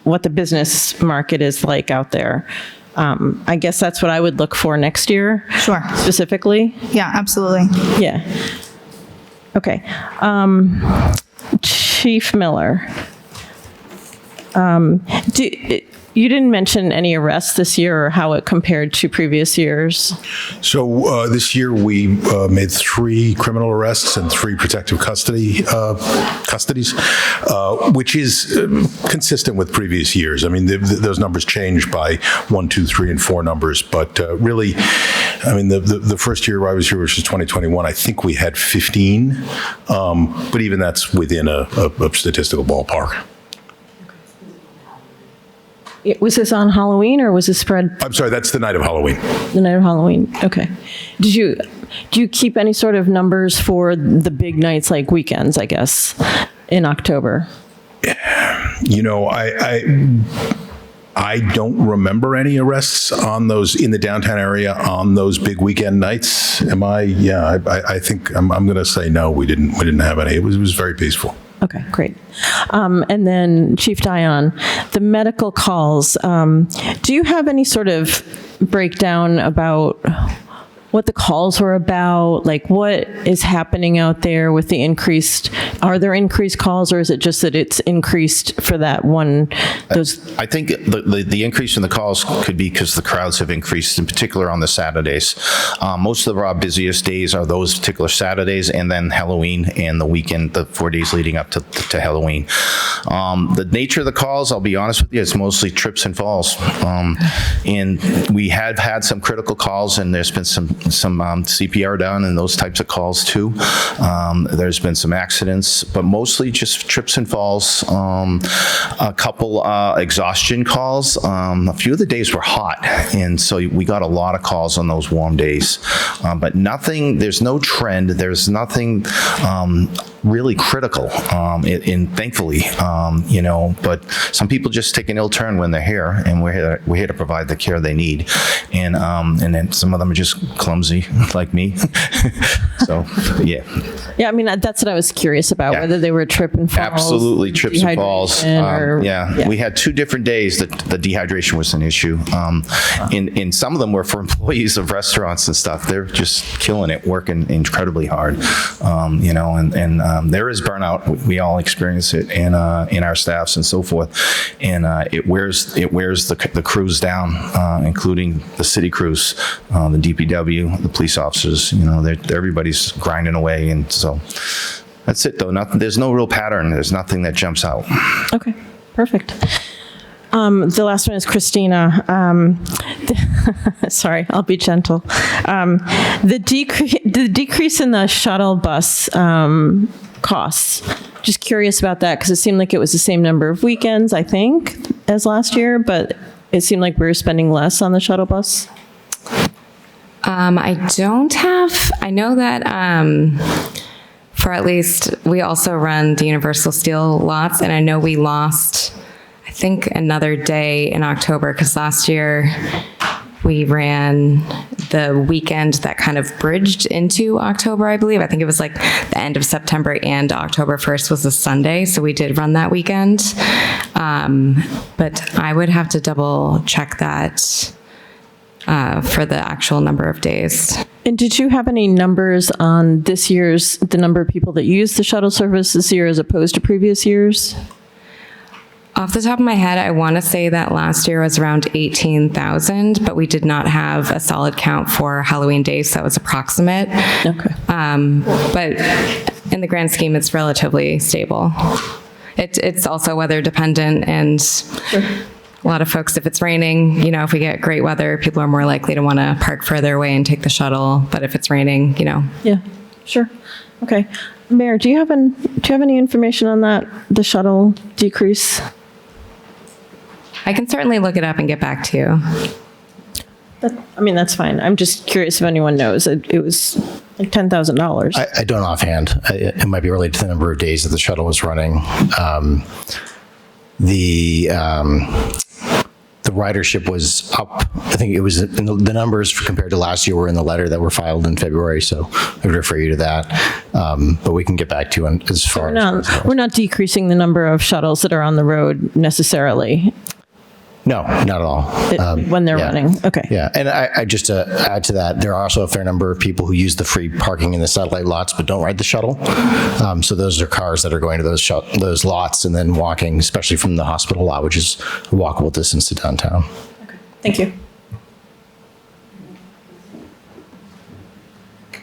what the business market is like out there, I guess that's what I would look for next year. Sure. Specifically. Yeah, absolutely. Yeah. Okay. Chief Miller. You didn't mention any arrests this year or how it compared to previous years. So this year we made 3 criminal arrests and 3 protective custodies, which is consistent with previous years. I mean, those numbers change by 1, 2, 3, and 4 numbers, but really, I mean, the first year I was here, which was 2021, I think we had 15, but even that's within a statistical ballpark. Was this on Halloween or was this spread? I'm sorry, that's the night of Halloween. The night of Halloween. Okay. Do you keep any sort of numbers for the big nights, like weekends, I guess, in October? You know, I don't remember any arrests on those in the downtown area on those big weekend nights. Am I? Yeah, I think I'm going to say no. We didn't have any. It was very peaceful. Okay, great. And then Chief Dion, the medical calls, do you have any sort of breakdown about what the calls were about? Like what is happening out there with the are there increased calls, or is it just that it's increased for that one, I think the increase in the calls could be because the crowds have increased, in particular on the Saturdays. Most of our busiest days are those particular Saturdays, and then Halloween and the weekend, the 4 days leading up to Halloween. The nature of the calls, I'll be honest with you, it's mostly trips and falls. And we have had some critical calls, and there's been some CPR done and those types of calls too. There's been some accidents, but mostly just trips and falls. A couple exhaustion calls. A few of the days were hot, and so we got a lot of calls on those warm days. But nothing, there's no trend. There's nothing really critical, and thankfully, but some people just take an ill turn when they're here, and we're here to provide the care they need. And then some of them are just clumsy like me. So, yeah. Yeah, I mean, that's what I was curious about, whether they were trip and falls. Absolutely, trips and falls. Yeah. We had 2 different days that the dehydration was an issue. And some of them were for employees of restaurants and stuff. They're just killing it, working incredibly hard. And there is burnout. We all experience it in our staffs and so forth. And it wears the crews down, including the city crews, the DPW, the police officers. Everybody's grinding away, and so that's it. Though there's no real pattern. There's nothing that jumps out. Okay, perfect. The last one is Christina. Sorry, I'll be gentle. The decrease in the shuttle bus costs. Just curious about that because it seemed like it was the same number of weekends, I think, as last year, but it seemed like we were spending less on the shuttle bus. I know that for at least, we also run the Universal Steel lots, and I know we lost, I think, another day in October, because last year we ran the weekend that kind of bridged into October, I believe. I think it was like the end of September, and October 1st was a Sunday, so we did run that weekend. But I would have to double check that for the actual number of days. And did you have any numbers on the number of people that used the shuttle service this year as opposed to previous years? Off the top of my head, I want to say that last year was around 18,000, but we did not have a solid count for Halloween Day, so that was approximate. Okay. But in the grand scheme, it's relatively stable. It's also weather dependent, and a lot of folks, if it's raining, if we get great weather, people are more likely to want to park further away and take the shuttle. But if it's raining, Yeah, sure. Okay. Mayor, do you have any information on that, the shuttle decrease? I can certainly look it up and get back to you. That's fine. I'm just curious if anyone knows. It was like $10,000. I don't offhand. It might be related to the number of days that the shuttle was running. The ridership was up. I think it was the numbers compared to last year were in the letter that were filed in February, so I would refer you to that. But we can get back to you on as far as we're not decreasing the number of shuttles that are on the road necessarily. No, not at all. When they're running. Okay. Yeah, and I just to add to that, there are also a fair number of people who use the free parking in the satellite lots but don't ride the shuttle. So those are cars that are going to those lots and then walking, especially from the hospital lot, which is a walkable distance to downtown. Okay. Thank you.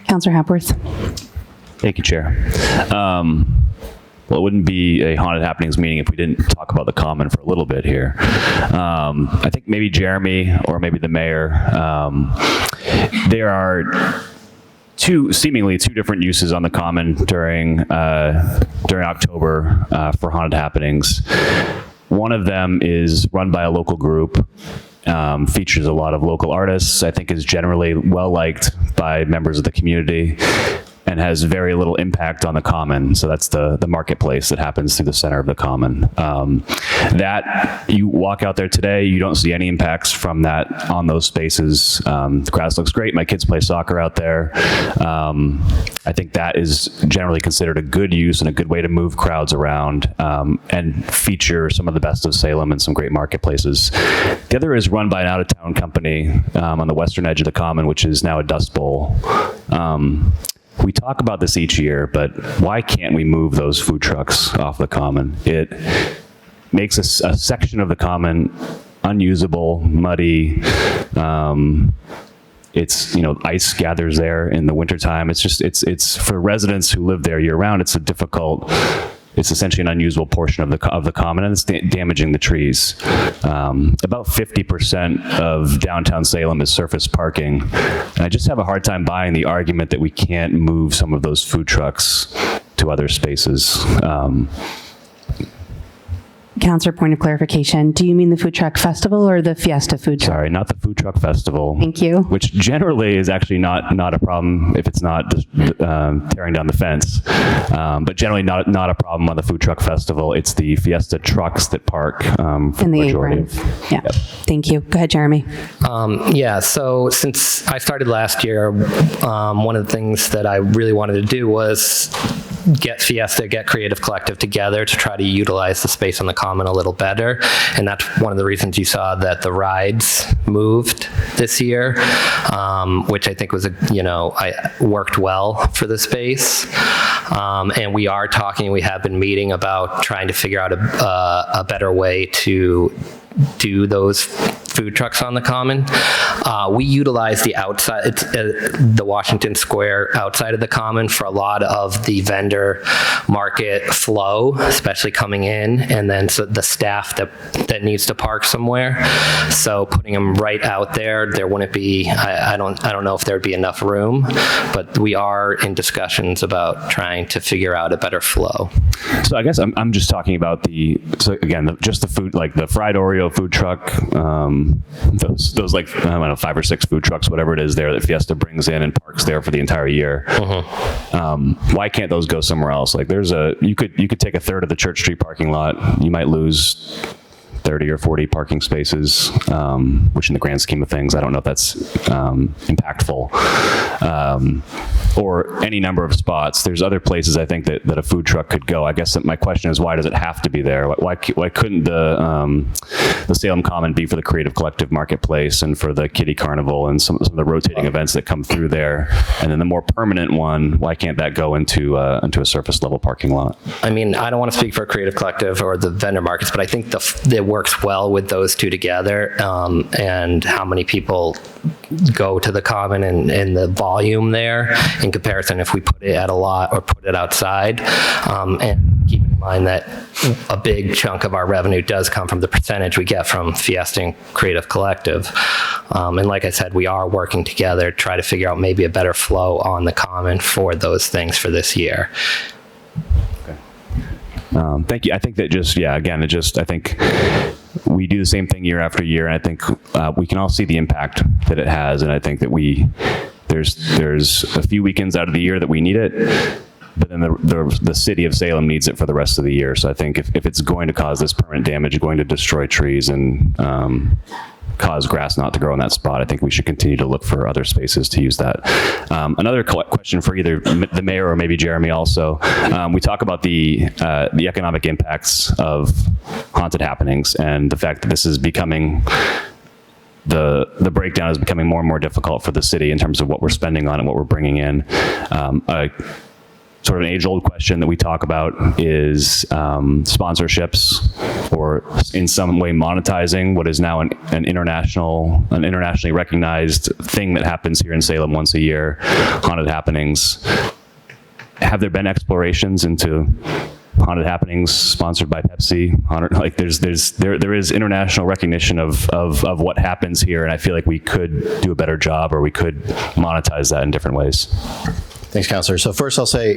Councillor Hapworth. Thank you, Chair. Well, it wouldn't be a Haunted Happenings meeting if we didn't talk about the Common for a little bit here. I think maybe Jeremy or maybe the mayor, there are seemingly two different uses on the Common during October for Haunted Happenings. One of them is run by a local group, features a lot of local artists, I think is generally well-liked by members of the community, and has very little impact on the Common. So that's the marketplace that happens through the center of the Common. That, you walk out there today, you don't see any impacts from that on those spaces. The grass looks great. My kids play soccer out there. I think that is generally considered a good use and a good way to move crowds around and feature some of the best of Salem and some great marketplaces. The other is run by an out-of-town company on the western edge of the Common, which is now a Dust Bowl. We talk about this each year, but why can't we move those food trucks off the Common? It makes a section of the Common unusable, muddy. It's, ice gathers there in the wintertime. It's just, it's for residents who live there year round, it's essentially an unusable portion of the Common, and it's damaging the trees. About 50% of downtown Salem is surface parking. And I just have a hard time buying the argument that we can't move some of those food trucks to other spaces. Councillor, point of clarification. Do you mean the food truck festival or the Fiesta food truck? Sorry, not the food truck festival. Thank you. Which generally is actually not a problem if it's not just tearing down the fence. But generally not a problem on the food truck festival. It's the Fiesta trucks that park for in the majority apron. of. Yeah. Yep. Thank you. Go ahead, Jeremy. So since I started last year, one of the things that I really wanted to do was get Creative Collective together to try to utilize the space on the Common a little better. And that's one of the reasons you saw that the rides moved this year, which I think was, worked well for the space. And we have been meeting about trying to figure out a better way to do those food trucks on the common. We utilize the outside, the Washington Square outside of the common for a lot of the vendor market flow, especially coming in, and then so the staff that needs to park somewhere. So putting them right out there wouldn't be, I don't know if there'd be enough room, but we are in discussions about trying to figure out a better flow. So I guess I'm just talking about just the food, like the fried Oreo food truck, those like, I don't know, 5 or 6 food trucks, whatever it is there that Fiesta brings in and parks there for the entire year. Why can't those go somewhere else? Like you could take a third of the Church Street parking lot, you might lose 30 or 40 parking spaces, which in the grand scheme of things, I don't know if that's impactful, or any number of spots. There's other places I think that a food truck could go. I guess that my question is, why does it have to be there? Why couldn't the Salem Common be for the Creative Collective Marketplace and for the Kitty Carnival and some of the rotating events that come through there? And then the more permanent one, why can't that go into a surface level parking lot? I mean, I don't want to speak for Creative Collective or the vendor markets, but I think it works well with those two together, and how many people go to the common and the volume there in comparison if we put it at a lot or put it outside. And keep in mind that a big chunk of our revenue does come from the percentage we get from Fiesta and Creative Collective. And like I said, we are working together to try to figure out maybe a better flow on the common for those things for this year. Thank you. I think that I think we do the same thing year after year, and I think we can all see the impact that it has, and I think that there's a few weekends out of the year that we need it, but then the city of Salem needs it for the rest of the year. So I think if it's going to cause this permanent damage, going to destroy trees and cause grass not to grow in that spot, I think we should continue to look for other spaces to use that. Another question for either the mayor or maybe Jeremy also. We talk about the economic impacts of haunted happenings and the fact that this is becoming, the breakdown is becoming more and more difficult for the city in terms of what we're spending on and what we're bringing in. Sort of an age-old question that we talk about is sponsorships, or in some way monetizing what is now an internationally recognized thing that happens here in Salem once a year, haunted happenings. Have there been explorations into haunted happenings sponsored by Pepsi? There is international recognition of what happens here, and I feel like we could do a better job, or we could monetize that in different ways. Thanks, Councilor. So first I'll say,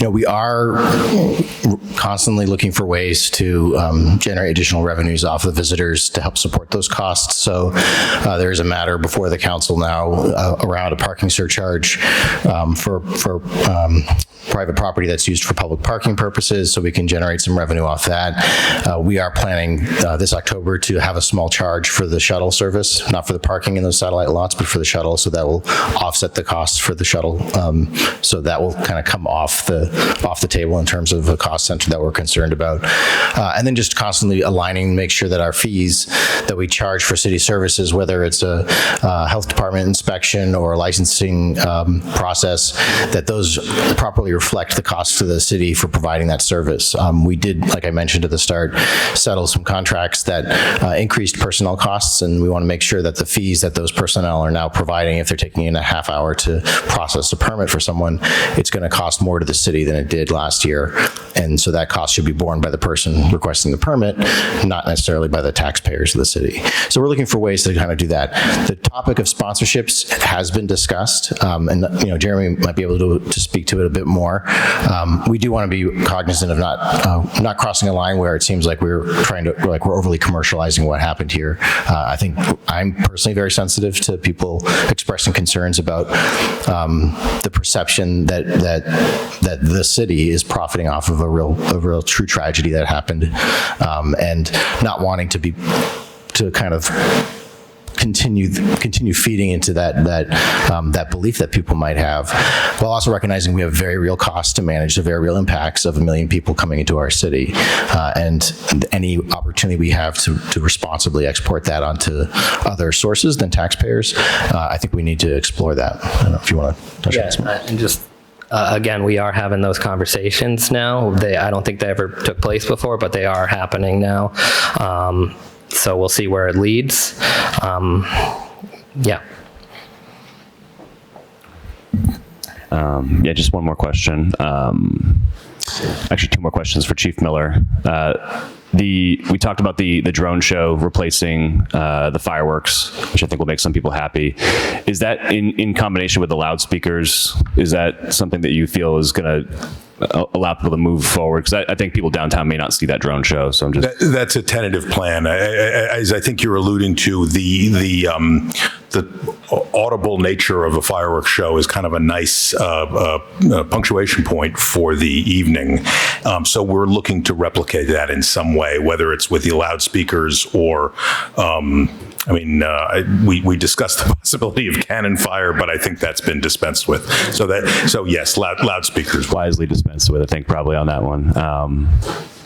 we are constantly looking for ways to generate additional revenues off the visitors to help support those costs. So there is a matter before the council now around a parking surcharge for private property that's used for public parking purposes, so we can generate some revenue off that. We are planning this October to have a small charge for the shuttle service, not for the parking in those satellite lots, but for the shuttle, so that will offset the costs for the shuttle. So that will kind of come off the table in terms of a cost center that we're concerned about. And then just constantly aligning, make sure that our fees that we charge for city services, whether it's a health department inspection or a licensing process, that those properly reflect the cost to the city for providing that service. We did, like I mentioned at the start, settle some contracts that increased personnel costs, and we want to make sure that the fees that those personnel are now providing, if they're taking in a half hour to process a permit for someone, it's going to cost more to the city than it did last year. And so that cost should be borne by the person requesting the permit, not necessarily by the taxpayers of the city. So we're looking for ways to kind of do that. The topic of sponsorships has been discussed, and Jeremy might be able to speak to it a bit more. We do want to be cognizant of not crossing a line where it seems like we're overly commercializing what happened here. I think I'm personally very sensitive to people expressing concerns about the perception that the city is profiting off of a real true tragedy that happened, and not wanting to kind of continue feeding into that belief that people might have, while also recognizing we have very real costs to manage, the very real impacts of 1 million people coming into our city, and any opportunity we have to responsibly export that onto other sources than taxpayers. I think we need to explore that. I don't know if you want to touch on that. And just again, we are having those conversations now. I don't think they ever took place before, but they are happening now. So we'll see where it leads. Yeah. Yeah, just one more question. Actually, two more questions for Chief Miller. We talked about the drone show replacing the fireworks, which I think will make some people happy. Is that in combination with the loudspeakers? Is that something that you feel is going to allow people to move forward? Because I think people downtown may not see that drone show. So I'm just that's a tentative plan. As I think you're alluding to, the audible nature of a fireworks show is kind of a nice punctuation point for the evening. So we're looking to replicate that in some way, whether it's with the loudspeakers or, we discussed the possibility of cannon fire, but I think that's been dispensed with. So yes, loudspeakers. wisely dispensed with, I think, probably on that one.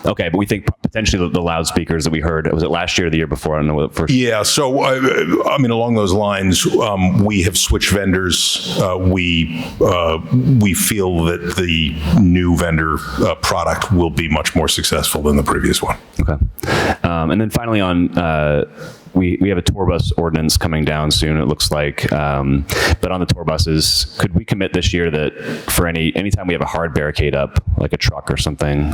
Okay, but we think potentially the loudspeakers that we heard, was it last year or the year before? I don't know what first. Yeah, so along those lines, we have switched vendors. We feel that the new vendor product will be much more successful than the previous one. Okay. And then finally on, we have a tour bus ordinance coming down soon, it looks like. But on the tour buses, could we commit this year that for anytime we have a hard barricade up, like a truck or something,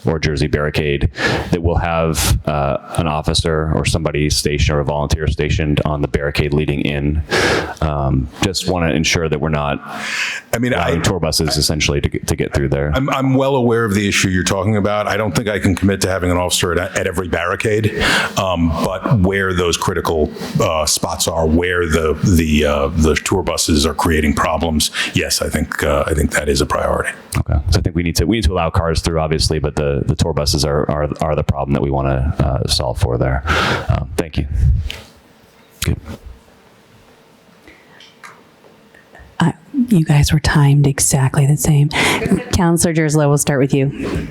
or a Jersey barricade, that we'll have an officer or somebody stationed or a volunteer stationed on the barricade leading in? Just want to ensure that we're not allowing tour buses essentially to get through there. I'm well aware of the issue you're talking about. I don't think I can commit to having an officer at every barricade, but where those critical spots are, where the tour buses are creating problems, yes, I think that is a priority. Okay, so I think we need to allow cars through, obviously, but the tour buses are the problem that we want to solve for there. Thank you. Good. You guys were timed exactly the same. Councillor Jerslow, we'll start with you.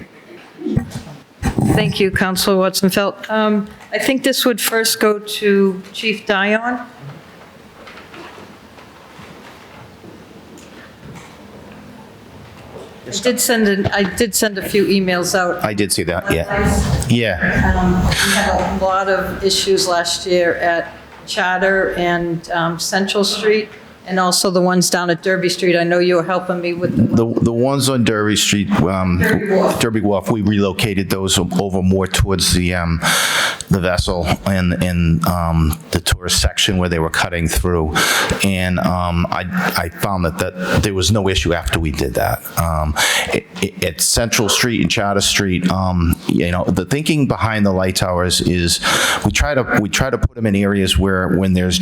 Thank you, Councilor Watson-Felt. I think this would first go to Chief Dion. I did send a few emails out. I did see that, yeah. Yeah. We had a lot of issues last year at Charter and Central Street, and also the ones down at Derby Street. I know you were helping me with The ones on Derby Street, Derby Wharf, we relocated those over more towards the vessel and the tourist section where they were cutting through. And I found that there was no issue after we did that. At Central Street and Charter Street, the thinking behind the light towers is we try to put them in areas where when there's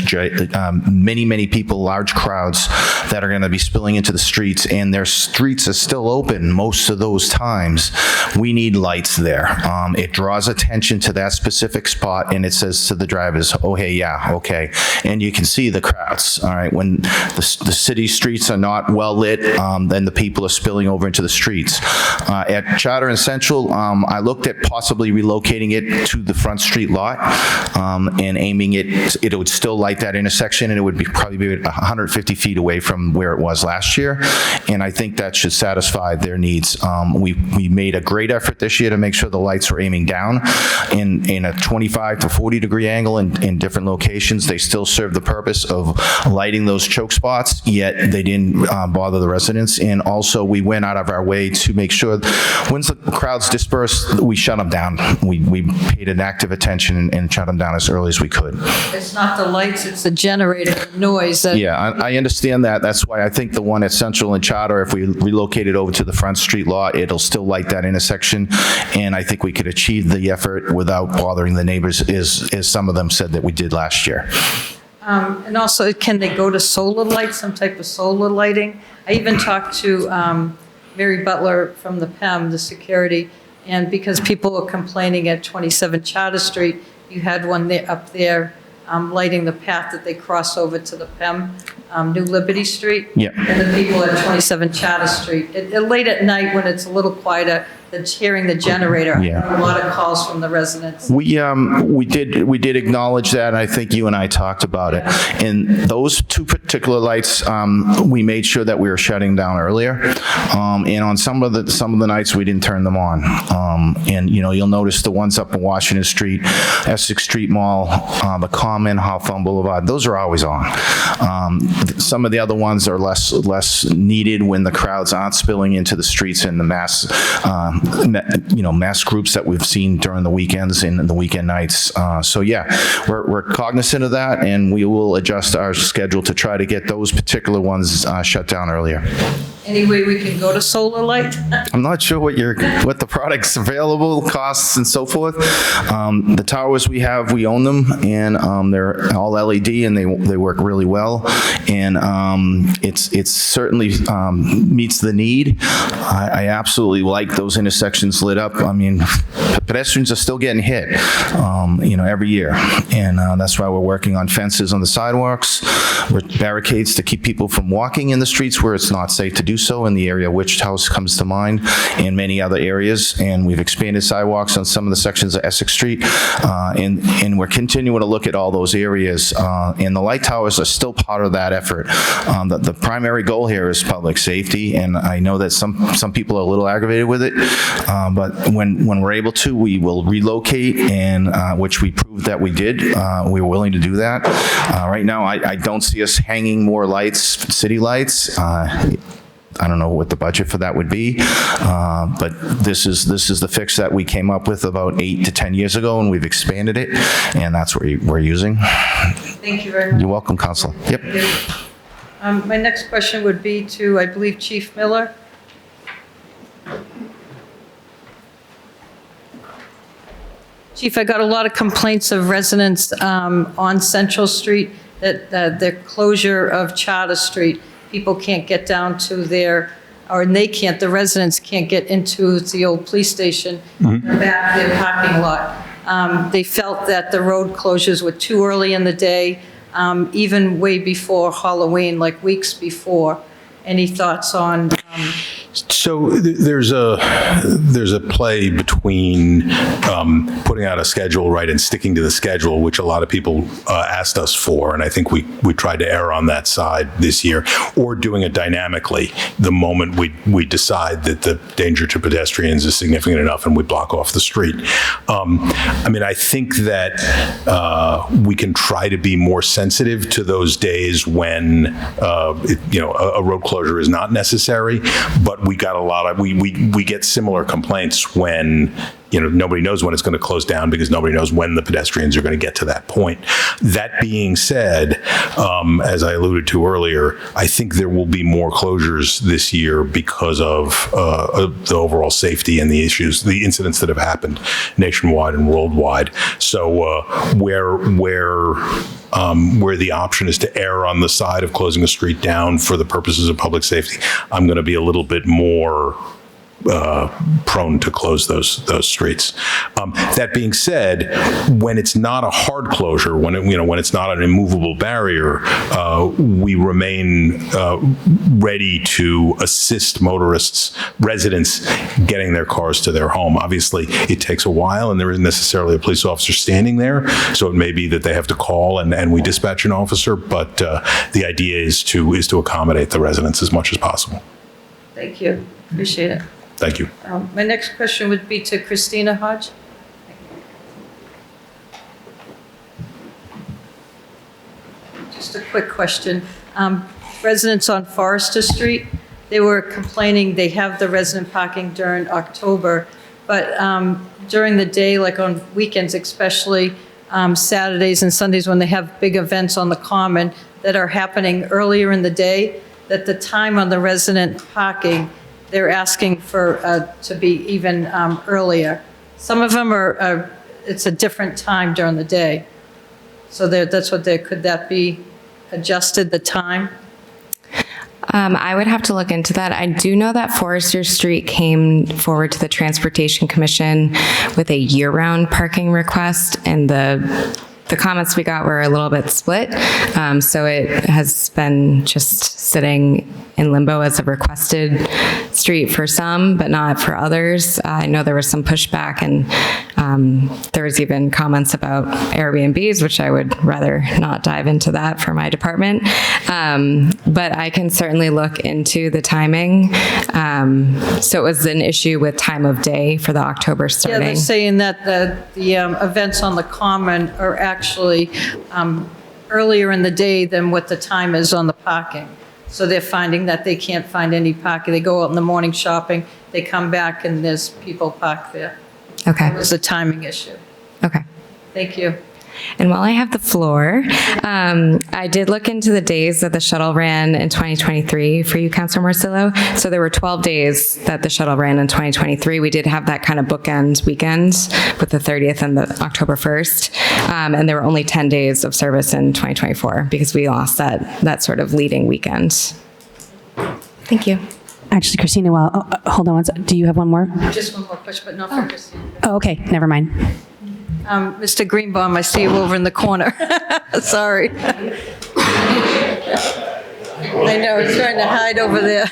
many people, large crowds that are going to be spilling into the streets, and their streets are still open most of those times, we need lights there. It draws attention to that specific spot, and it says to the drivers, oh, hey, yeah, okay. And you can see the crowds, all right? When the city streets are not well lit, then the people are spilling over into the streets. At Charter and Central, I looked at possibly relocating it to the front street lot and aiming it would still light that intersection, and it would probably be 150 feet away from where it was last year. And I think that should satisfy their needs. We made a great effort this year to make sure the lights were aiming down in a 25 to 40 degree angle in different locations. They still serve the purpose of lighting those choke spots, yet they didn't bother the residents. And also we went out of our way to make sure once the crowds dispersed, we shut them down. We paid an active attention and shut them down as early as we could. It's not the lights, it's the generator noise. Yeah, I understand that. That's why I think the one at Central and Charter, if we relocate it over to the front street lot, it'll still light that intersection. And I think we could achieve the effort without bothering the neighbors, as some of them said that we did last year. And also, can they go to solar lights, some type of solar lighting? I even talked to Mary Butler from the PEM, the security, and because people were complaining at 27 Charter Street, you had one up there lighting the path that they cross over to the PEM, New Liberty Street. Yeah. And the people at 27 Charter Street. Late at night when it's a little quieter, hearing the generator. Yeah. I got a lot of calls from the residents. We did acknowledge that, and I think you and I talked about it. And those two particular lights, we made sure that we were shutting down earlier. And on some of the nights, we didn't turn them on. And you'll notice the ones up in Washington Street, Essex Street Mall, the Common, Hawthorne Boulevard, those are always on. Some of the other ones are less needed when the crowds aren't spilling into the streets and the mass groups that we've seen during the weekends and the weekend nights. So yeah, we're cognizant of that, and we will adjust our schedule to try to get those particular ones shut down earlier. Any way we can go to solar light? I'm not sure what the products available, costs, and so forth. The towers we have, we own them, and they're all LED, and they work really well. And it's certainly meets the need. I absolutely like those intersections lit up. I mean, pedestrians are still getting hit, every year, and that's why we're working on fences on the sidewalks, with barricades to keep people from walking in the streets where it's not safe to do so. In the area, Witch House comes to mind, and many other areas. And we've expanded sidewalks on some of the sections of Essex Street, and we're continuing to look at all those areas. And the light towers are still part of that effort. The primary goal here is public safety, and I know that some people are a little aggravated with it, but when we're able to, we will relocate, and which we proved that we did. We were willing to do that. Right now, I don't see us hanging more lights, city lights. I don't know what the budget for that would be, but this is the fix that we came up with about 8 to 10 years ago, and we've expanded it, and that's what we're using. Thank you very much. You're welcome, Council. Yep. My next question would be to, I believe, Chief Miller. Chief, I got a lot of complaints of residents on Central Street that the closure of Charter Street, people can't get down to the residents can't get into the old police station, in the back of their parking lot. They felt that the road closures were too early in the day, even way before Halloween, like weeks before. Any thoughts on? So there's a play between putting out a schedule, right, and sticking to the schedule, which a lot of people asked us for, and I think we tried to err on that side this year, or doing it dynamically the moment we decide that the danger to pedestrians is significant enough and we block off the street. I think that we can try to be more sensitive to those days when a road closure is not necessary, but we got we get similar complaints when nobody knows when it's going to close down because nobody knows when the pedestrians are going to get to that point. That being said, as I alluded to earlier, I think there will be more closures this year because of the overall safety and the issues, the incidents that have happened nationwide and worldwide. So where the option is to err on the side of closing a street down for the purposes of public safety, I'm going to be a little bit more prone to close those streets. That being said, when it's not a hard closure, when it's not an immovable barrier, we remain ready to assist residents getting their cars to their home. Obviously, it takes a while, and there isn't necessarily a police officer standing there, so it may be that they have to call and we dispatch an officer. But the idea is to accommodate the residents as much as possible. Thank you. Appreciate it. Thank you. My next question would be to Christina Hodge. Just a quick question. Residents on Forrester Street, they were complaining they have the resident parking during October, but during the day, like on weekends especially, Saturdays and Sundays when they have big events on the Common that are happening earlier in the day, that the time on the resident parking, they're asking for to be even earlier. Some of them are, it's a different time during the day. So that's what could that be adjusted, the time? I would have to look into that. I do know that Forrester Street came forward to the Transportation Commission with a year-round parking request, and the comments we got were a little bit split. So it has been just sitting in limbo as a requested street for some, but not for others. I know there was some pushback, and there was even comments about Airbnbs, which I would rather not dive into that for my department. But I can certainly look into the timing. So it was an issue with time of day for the October Yeah, starting. they're saying that the events on the Common are actually earlier in the day than what the time is on the parking. So they're finding that they can't find any parking. They go out in the morning shopping, they come back and there's people parked there. Okay. It was a timing issue. Okay. Thank you. And while I have the floor, I did look into the days that the shuttle ran in 2023 for you, Councilor Morcillo. So there were 12 days that the shuttle ran in 2023. We did have that kind of bookend weekend with the 30th and the October 1st. And there were only 10 days of service in 2024 because we lost that sort of leading weekend. Thank you. Actually, Christina, hold on one second. Do you have one more? Just one more question, but not for Christine. Oh, okay, never mind. Mr. Greenbaum, I see you over in the corner. Sorry. I know, he's trying to hide over there.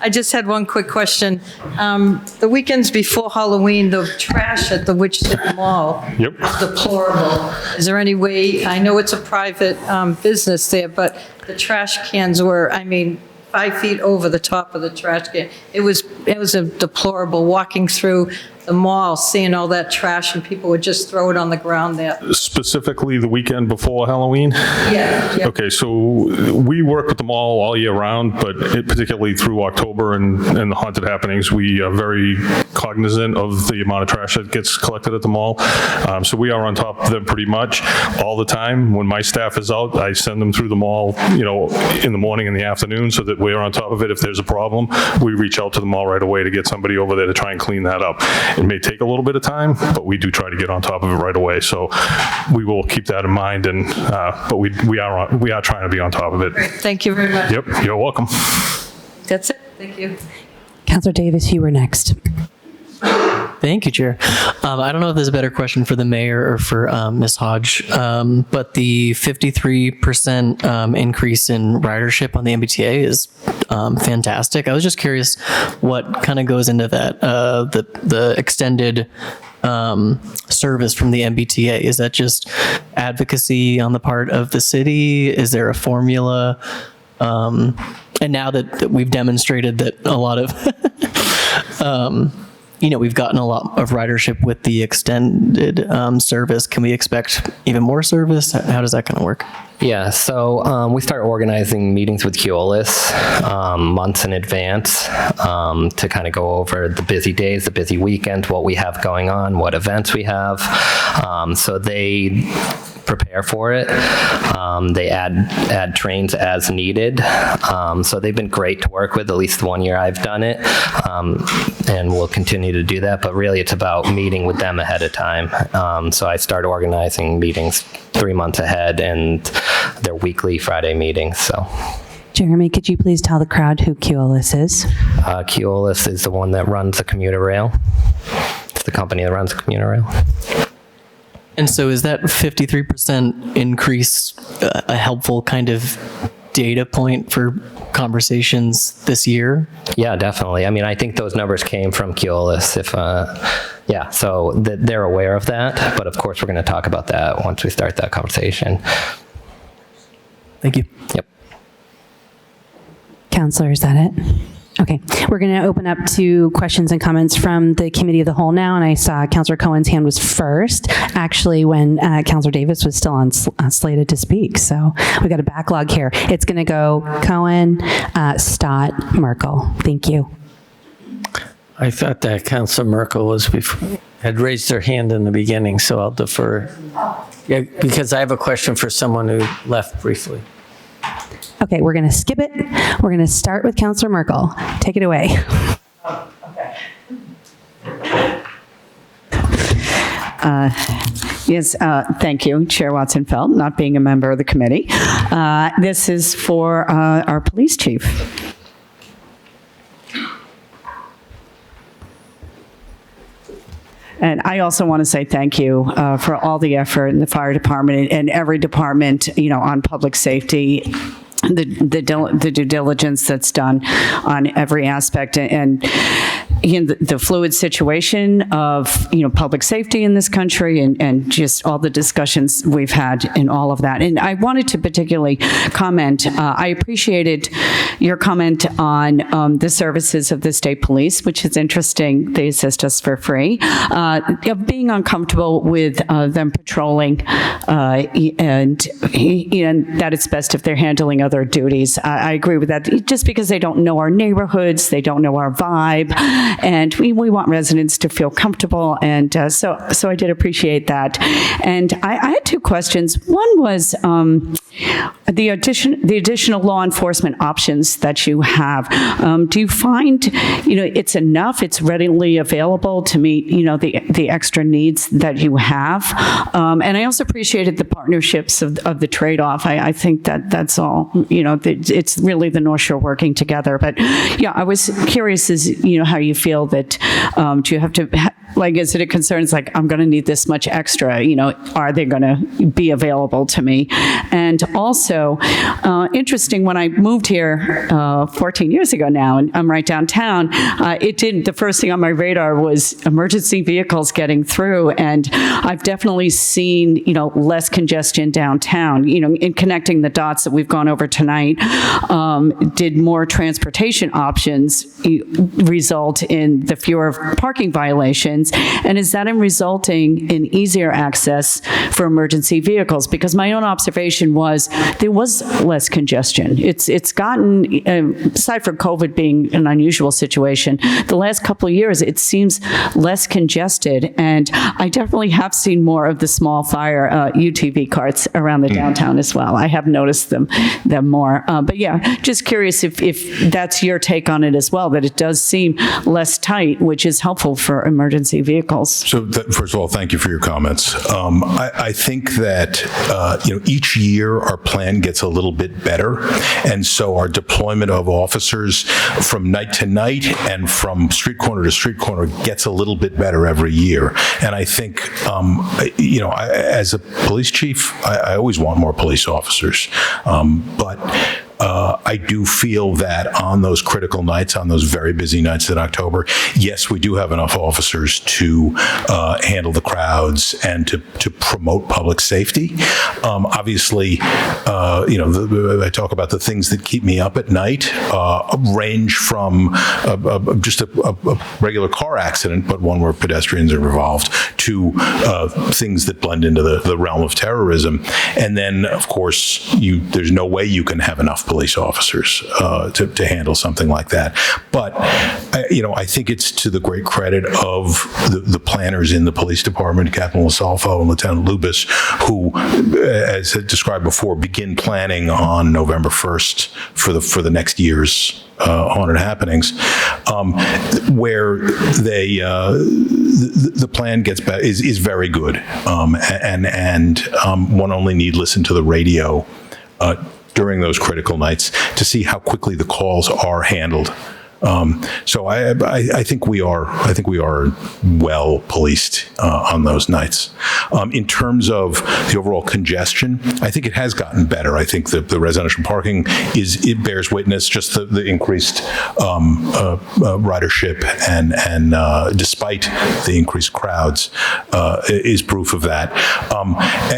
I just had one quick question. The weekends before Halloween, the trash at the Witch City Mall is deplorable. Is there any way, I know it's a private business there, but the trash cans were, 5 feet over the top of the trash can. It was a deplorable walking through the mall, seeing all that trash, and people would just throw it on the ground there. Specifically the weekend before Halloween? Yeah. Okay, so we work with the mall all year round, but particularly through October and the haunted happenings, we are very cognizant of the amount of trash that gets collected at the mall. So we are on top of them pretty much all the time. When my staff is out, I send them through the mall, in the morning and the afternoon so that we're on top of it. If there's a problem, we reach out to the mall right away to get somebody over there to try and clean that up. It may take a little bit of time, but we do try to get on top of it right away. So we will keep that in mind, and but we are trying to be on top of it. Thank you very much. Yep, you're welcome. That's it. Thank you. Councilor Davis, you were next. Thank you, Chair. I don't know if there's a better question for the mayor or for Ms. Hodge, but the 53% increase in ridership on the MBTA is fantastic. I was just curious what kind of goes into that, the extended service from the MBTA. Is that just advocacy on the part of the city? Is there a formula? And now that we've demonstrated that a lot of we've gotten a lot of ridership with the extended service. Can we expect even more service? How does that kind of work? Yeah, so we start organizing meetings with Keolis months in advance to kind of go over the busy days, the busy weekend, what we have going on, what events we have. So they prepare for it. They add trains as needed. So they've been great to work with, at least the 1 year I've done it. And we'll continue to do that. But really, it's about meeting with them ahead of time. So I start organizing meetings 3 months ahead, and they're weekly Friday meetings. So, Jeremy, could you please tell the crowd who Keolis is? Keolis is the one that runs the commuter rail. It's the company that runs the commuter rail. And so is that 53% increase a helpful kind of data point for conversations this year? Yeah, definitely. I think those numbers came from Keolis. So they're aware of that. But of course, we're going to talk about that once we start that conversation. Thank you. Yep. Counselor, is that it? Okay, we're going to open up to questions and comments from the Committee of the Whole now, and I saw Councilor Cohen's hand was first, actually, when Councilor Davis was still slated to speak, so we got a backlog here. It's going to go Cohen, Stott, Merkel. Thank you. I thought that Councilor Merkel had raised her hand in the beginning, so I'll defer. Yeah, because I have a question for someone who left briefly. Okay, we're going to skip it. We're going to start with Councilor Merkel. Take it away. Yes, thank you, Chair Watson-Felt, not being a member of the committee. This is for our police chief. And I also want to say thank you for all the effort in the fire department and every department, on public safety. the due diligence that's done on every aspect, and the fluid situation of public safety in this country, and just all the discussions we've had in all of that. And I wanted to particularly comment. I appreciated your comment on the services of the state police, which is interesting. They assist us for free. Being uncomfortable with them patrolling, and that it's best if they're handling other duties. I agree with that. Just because they don't know our neighborhoods, they don't know our vibe, and we want residents to feel comfortable. And so I did appreciate that. And I had two questions. One was the additional law enforcement options that you have. Do you find it's enough? It's readily available to meet the extra needs that you have. And I also appreciated the partnerships of the trade-off. I think that's all. It's really the North Shore working together. But yeah, I was curious as how you feel that do you have to is it a concern? It's like, I'm going to need this much extra, are they going to be available to me? And also, interesting, when I moved here 14 years ago now, and I'm right downtown, the first thing on my radar was emergency vehicles getting through, and I've definitely seen, less congestion downtown, in connecting the dots that we've gone over tonight. Did more transportation options result in the fewer parking violations? And is that resulting in easier access for emergency vehicles? Because my own observation was there was less congestion. It's gotten, aside from COVID being an unusual situation, the last couple of years it seems less congested, and I definitely have seen more of the small fire UTV carts around the downtown as well. I have noticed them more. But yeah, just curious if that's your take on it as well, that it does seem less tight, which is helpful for emergency vehicles. So first of all, thank you for your comments. I think that each year our plan gets a little bit better, and so our deployment of officers from night to night and from street corner to street corner gets a little bit better every year. And I think as a police chief, I always want more police officers, but I do feel that on those critical nights, on those very busy nights in October, yes, we do have enough officers to handle the crowds and to promote public safety. Obviously, I talk about the things that keep me up at night, range from just a regular car accident, but one where pedestrians are involved, to things that blend into the realm of terrorism. And then, of course, there's no way you can have enough police officers to handle something like that. But I think it's to the great credit of the planners in the police department, Captain Lasalfo and Lieutenant Lubis, who, as described before, begin planning on November 1st for the next year's haunted happenings, where the plan gets better, is very good, and one only need listen to the radio during those critical nights to see how quickly the calls are handled. So I think we are well policed on those nights. In terms of the overall congestion, I think it has gotten better. I think the residential parking it bears witness. Just the increased ridership and despite the increased crowds is proof of that.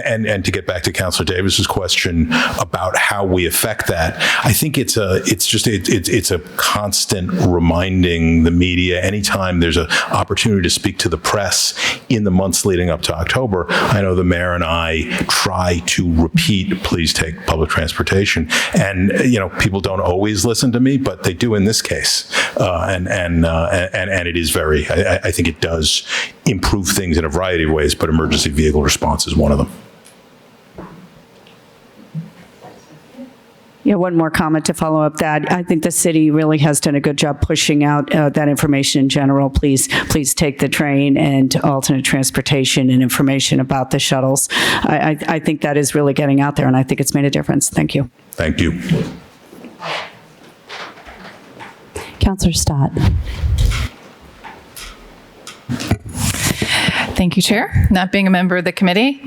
And to get back to Councilor Davis's question about how we affect that, I think it's a constant reminding the media anytime there's an opportunity to speak to the press in the months leading up to October. I know the mayor and I try to repeat, please take public transportation. And, people don't always listen to me, but they do in this case. And it is I think it does improve things in a variety of ways, but emergency vehicle response is one of them. Yeah, one more comment to follow up that. I think the city really has done a good job pushing out that information in general. Please take the train and alternate transportation and information about the shuttles. I think that is really getting out there, and I think it's made a difference. Thank you. Thank you. Councillor Stott. Thank you, Chair. Not being a member of the committee,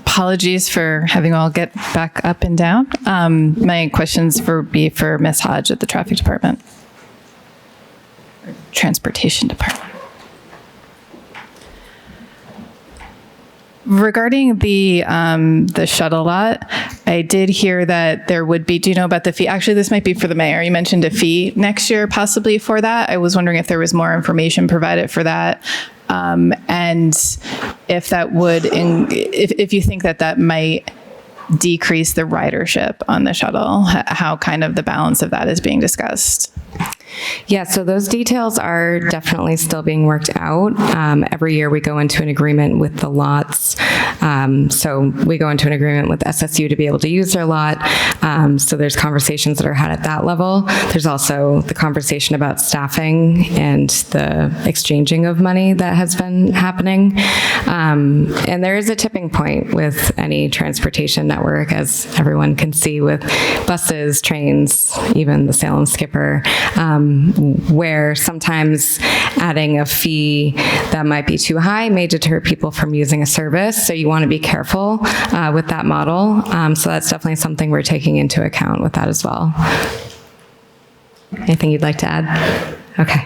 apologies for having all get back up and down. My questions be for Ms. Hodge at the Traffic Department. Transportation Department. Regarding the shuttle lot, I did hear that there would be, do you know about the fee? Actually, this might be for the mayor. You mentioned a fee next year possibly for that. I was wondering if there was more information provided for that. And if that would, if you think that might decrease the ridership on the shuttle, how kind of the balance of that is being discussed. Yeah, so those details are definitely still being worked out. Every year we go into an agreement with the lots. So we go into an agreement with SSU to be able to use their lot. So there's conversations that are had at that level. There's also the conversation about staffing and the exchanging of money that has been happening. And there is a tipping point with any transportation network, as everyone can see with buses, trains, even the Salem Skipper, where sometimes adding a fee that might be too high may deter people from using a service. So you want to be careful with that model. So that's definitely something we're taking into account with that as well. Anything you'd like to add? Okay.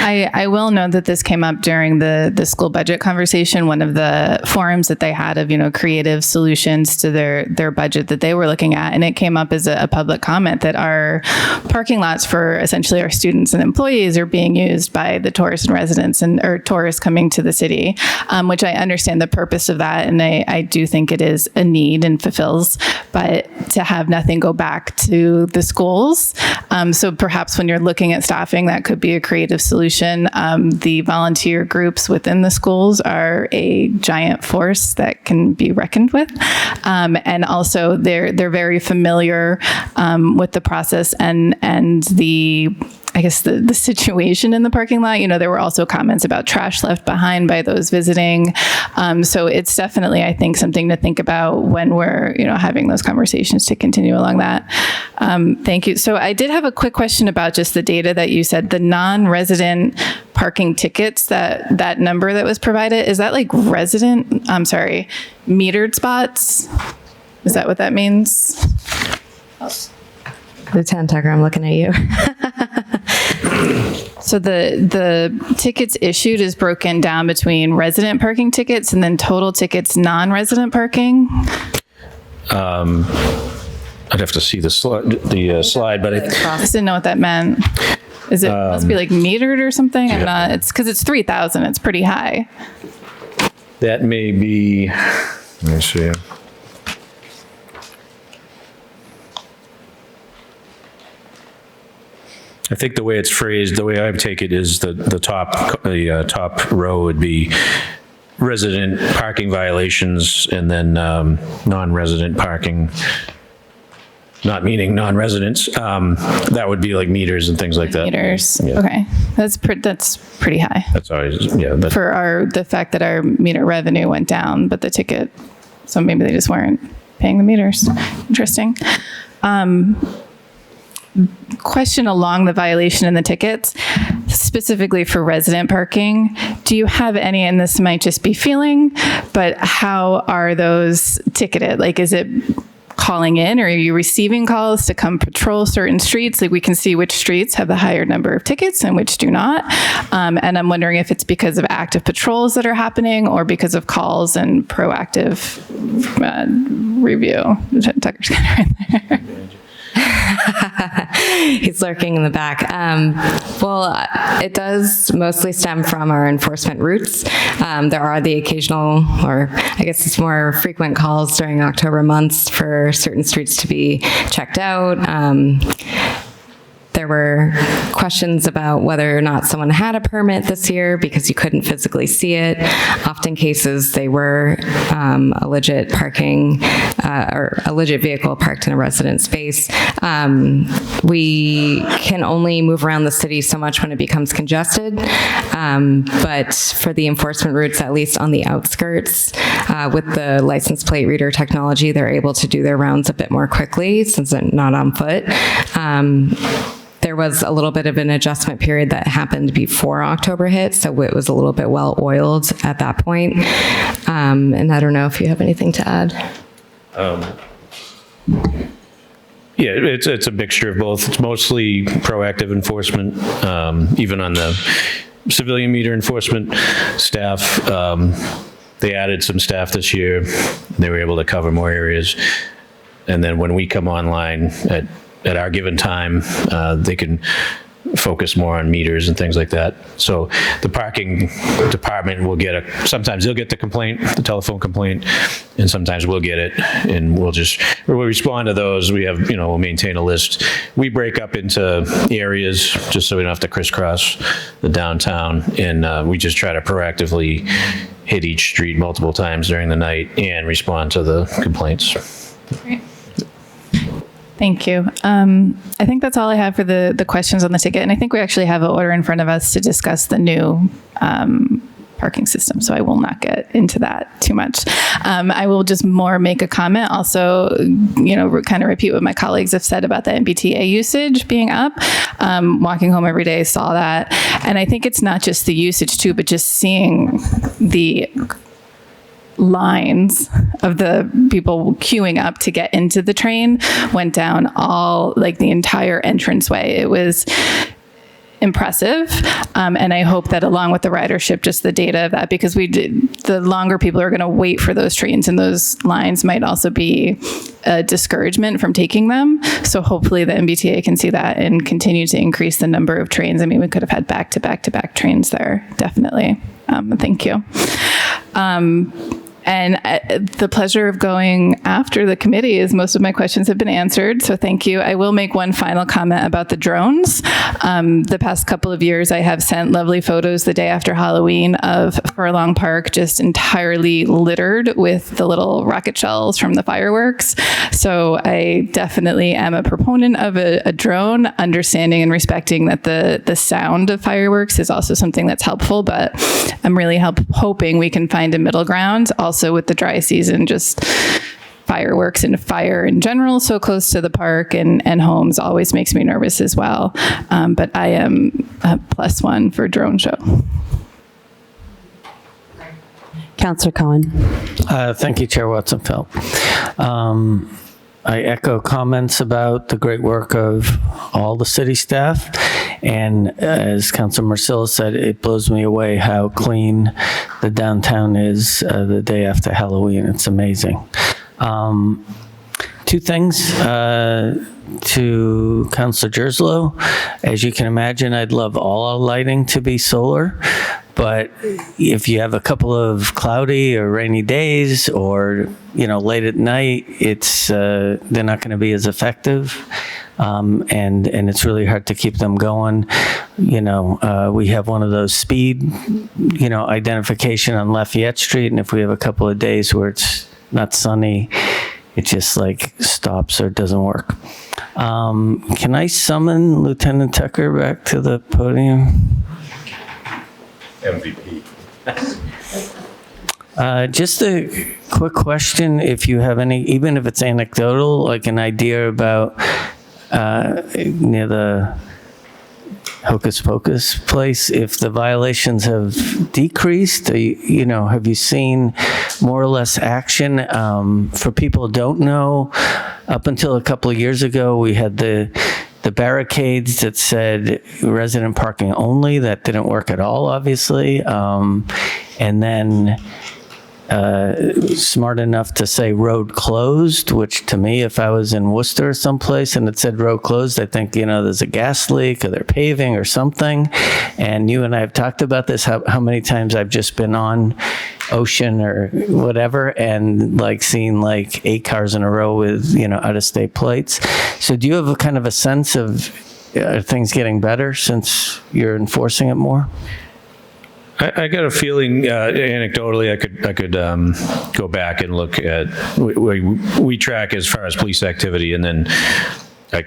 I will note that this came up during the school budget conversation, one of the forums that they had of, creative solutions to their budget that they were looking at. And it came up as a public comment that our parking lots for essentially our students and employees are being used by the tourists and residents or tourists coming to the city, which I understand the purpose of that. And I do think it is a need and fulfills, but to have nothing go back to the schools. So perhaps when you're looking at staffing, that could be a creative solution. The volunteer groups within the schools are a giant force that can be reckoned with. And also they're very familiar with the process and the situation in the parking lot. There were also comments about trash left behind by those visiting. So it's definitely, I think, something to think about when we're, having those conversations to continue along that. Thank you. So I did have a quick question about just the data that you said, the non-resident parking tickets, that number that was provided, is that like metered spots? Is that what that means? Lieutenant Tucker, I'm looking at you. So the tickets issued is broken down between resident parking tickets and then total tickets non-resident parking? I'd have to see the slide, but I just didn't know what that meant. Is it must be like metered or something? Yeah. I'm not. It's because it's 3,000. It's pretty high. that may be, let me see. I think the way it's phrased, the way I take it is the top row would be resident parking violations, and then non-resident parking, not meaning non-residents. That would be like meters and things like that. Meters. Yeah. Okay, that's pretty high. That's always, yeah. For the fact that our meter revenue went down, but the ticket, so maybe they just weren't paying the meters. Interesting. Question along the violation and the tickets, specifically for resident parking. Do you have any, and this might just be feeling, but how are those ticketed? Like, is it calling in, or are you receiving calls to come patrol certain streets? Like, we can see which streets have the higher number of tickets and which do not. And I'm wondering if it's because of active patrols that are happening or because of calls and proactive review. Tucker's kind of right there. He's lurking in the back. Well, it does mostly stem from our enforcement routes. There are the occasional, or I guess it's more frequent calls during October months for certain streets to be checked out. There were questions about whether or not someone had a permit this year because you couldn't physically see it. Often cases, they were a legit parking or a legit vehicle parked in a resident space. We can only move around the city so much when it becomes congested. But for the enforcement routes, at least on the outskirts, with the license plate reader technology, they're able to do their rounds a bit more quickly since they're not on foot. There there was a little bit of an adjustment period that happened before October hit, so it was a little bit well oiled at that point. And I don't know if you have anything to add. Yeah, it's a mixture of both. It's mostly proactive enforcement, even on the civilian meter enforcement staff. They added some staff this year. They were able to cover more areas. And then when we come online at our given time, they can focus more on meters and things like that. So the parking department will sometimes they'll get the complaint, the telephone complaint, and sometimes we'll get it, and we'll respond to those. We have, we'll maintain a list. We break up into areas just so we don't have to crisscross the downtown, and we just try to proactively hit each street multiple times during the night and respond to the complaints. Great. Thank you. I think that's all I have for the questions on the ticket. And I think we actually have an order in front of us to discuss the new parking system. So I will not get into that too much. I will just more make a comment. Also, kind of repeat what my colleagues have said about the MBTA usage being up. Walking home every day, saw that. And I think it's not just the usage too, but just seeing the lines of the people queuing up to get into the train went down the entire entranceway. It was impressive. And I hope that along with the ridership, just the data of that, because the longer people are going to wait for those trains, and those lines might also be a discouragement from taking them. So hopefully the MBTA can see that and continue to increase the number of trains. I mean, we could have had back-to-back-to-back trains there, definitely. Thank you. And the pleasure of going after the committee is most of my questions have been answered. So thank you. I will make one final comment about the drones. The past couple of years, I have sent lovely photos the day after Halloween of Furlong Park just entirely littered with the little rocket shells from the fireworks. So I definitely am a proponent of a drone, understanding and respecting that the sound of fireworks is also something that's helpful, but I'm really hoping we can find a middle ground. Also with the dry season, just fireworks and fire in general so close to the park and homes always makes me nervous as well. But I am a +1 for drone show. Councillor Cohen. Thank you, Chair Watson-Felt. I echo comments about the great work of all the city staff. And as Councilor Marcillo said, it blows me away how clean the downtown is the day after Halloween. It's amazing. Two things to Councilor Jerslow. As you can imagine, I'd love all our lighting to be solar. But if you have a couple of cloudy or rainy days or, late at night, they're not going to be as effective. And it's really hard to keep them going. We have one of those speed, identification on Lafayette Street. And if we have a couple of days where it's not sunny, it just stops or doesn't work. Can I summon Lieutenant Tucker back to the podium? MVP. Just a quick question, if you have any, even if it's anecdotal, an idea about near the Hocus Pocus place, if the violations have decreased, have you seen more or less action? For people who don't know, up until a couple of years ago, we had the barricades that said resident parking only. That didn't work at all, obviously. And then smart enough to say road closed, which to me, if I was in Worcester or someplace and it said road closed, I think, there's a gas leak or they're paving or something. And you and I have talked about this, how many times I've just been on Ocean or whatever and seen 8 cars in a row with, out-of-state plates. So do you have a kind of a sense of are things getting better since you're enforcing it more? I got a feeling, anecdotally, I could go back and look at, we track as far as police activity, and then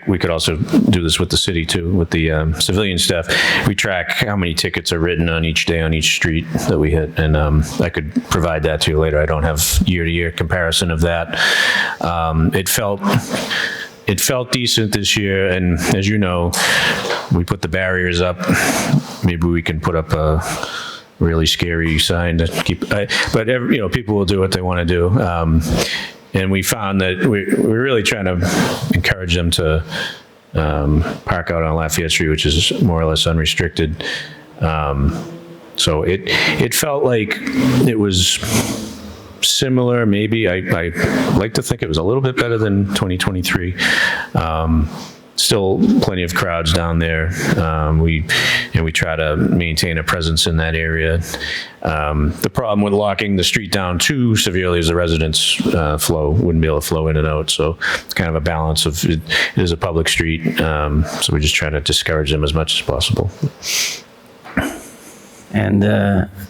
we could also do this with the city too, with the civilian staff. We track how many tickets are written on each day on each street that we hit, and I could provide that to you later. I don't have year-to-year comparison of that. It felt it felt decent this year, and as you know, we put the barriers up. Maybe we can put up a really scary sign to keep, but people will do what they want to do. And we found that we're really trying to encourage them to park out on Lafayette Street, which is more or less unrestricted. So it felt like it was similar, maybe. I like to think it was a little bit better than 2023. Still plenty of crowds down there. We try to maintain a presence in that area. The problem with locking the street down too severely is the residents wouldn't be able to flow in and out. So it's kind of a balance of it is a public street. So we just try to discourage them as much as possible. And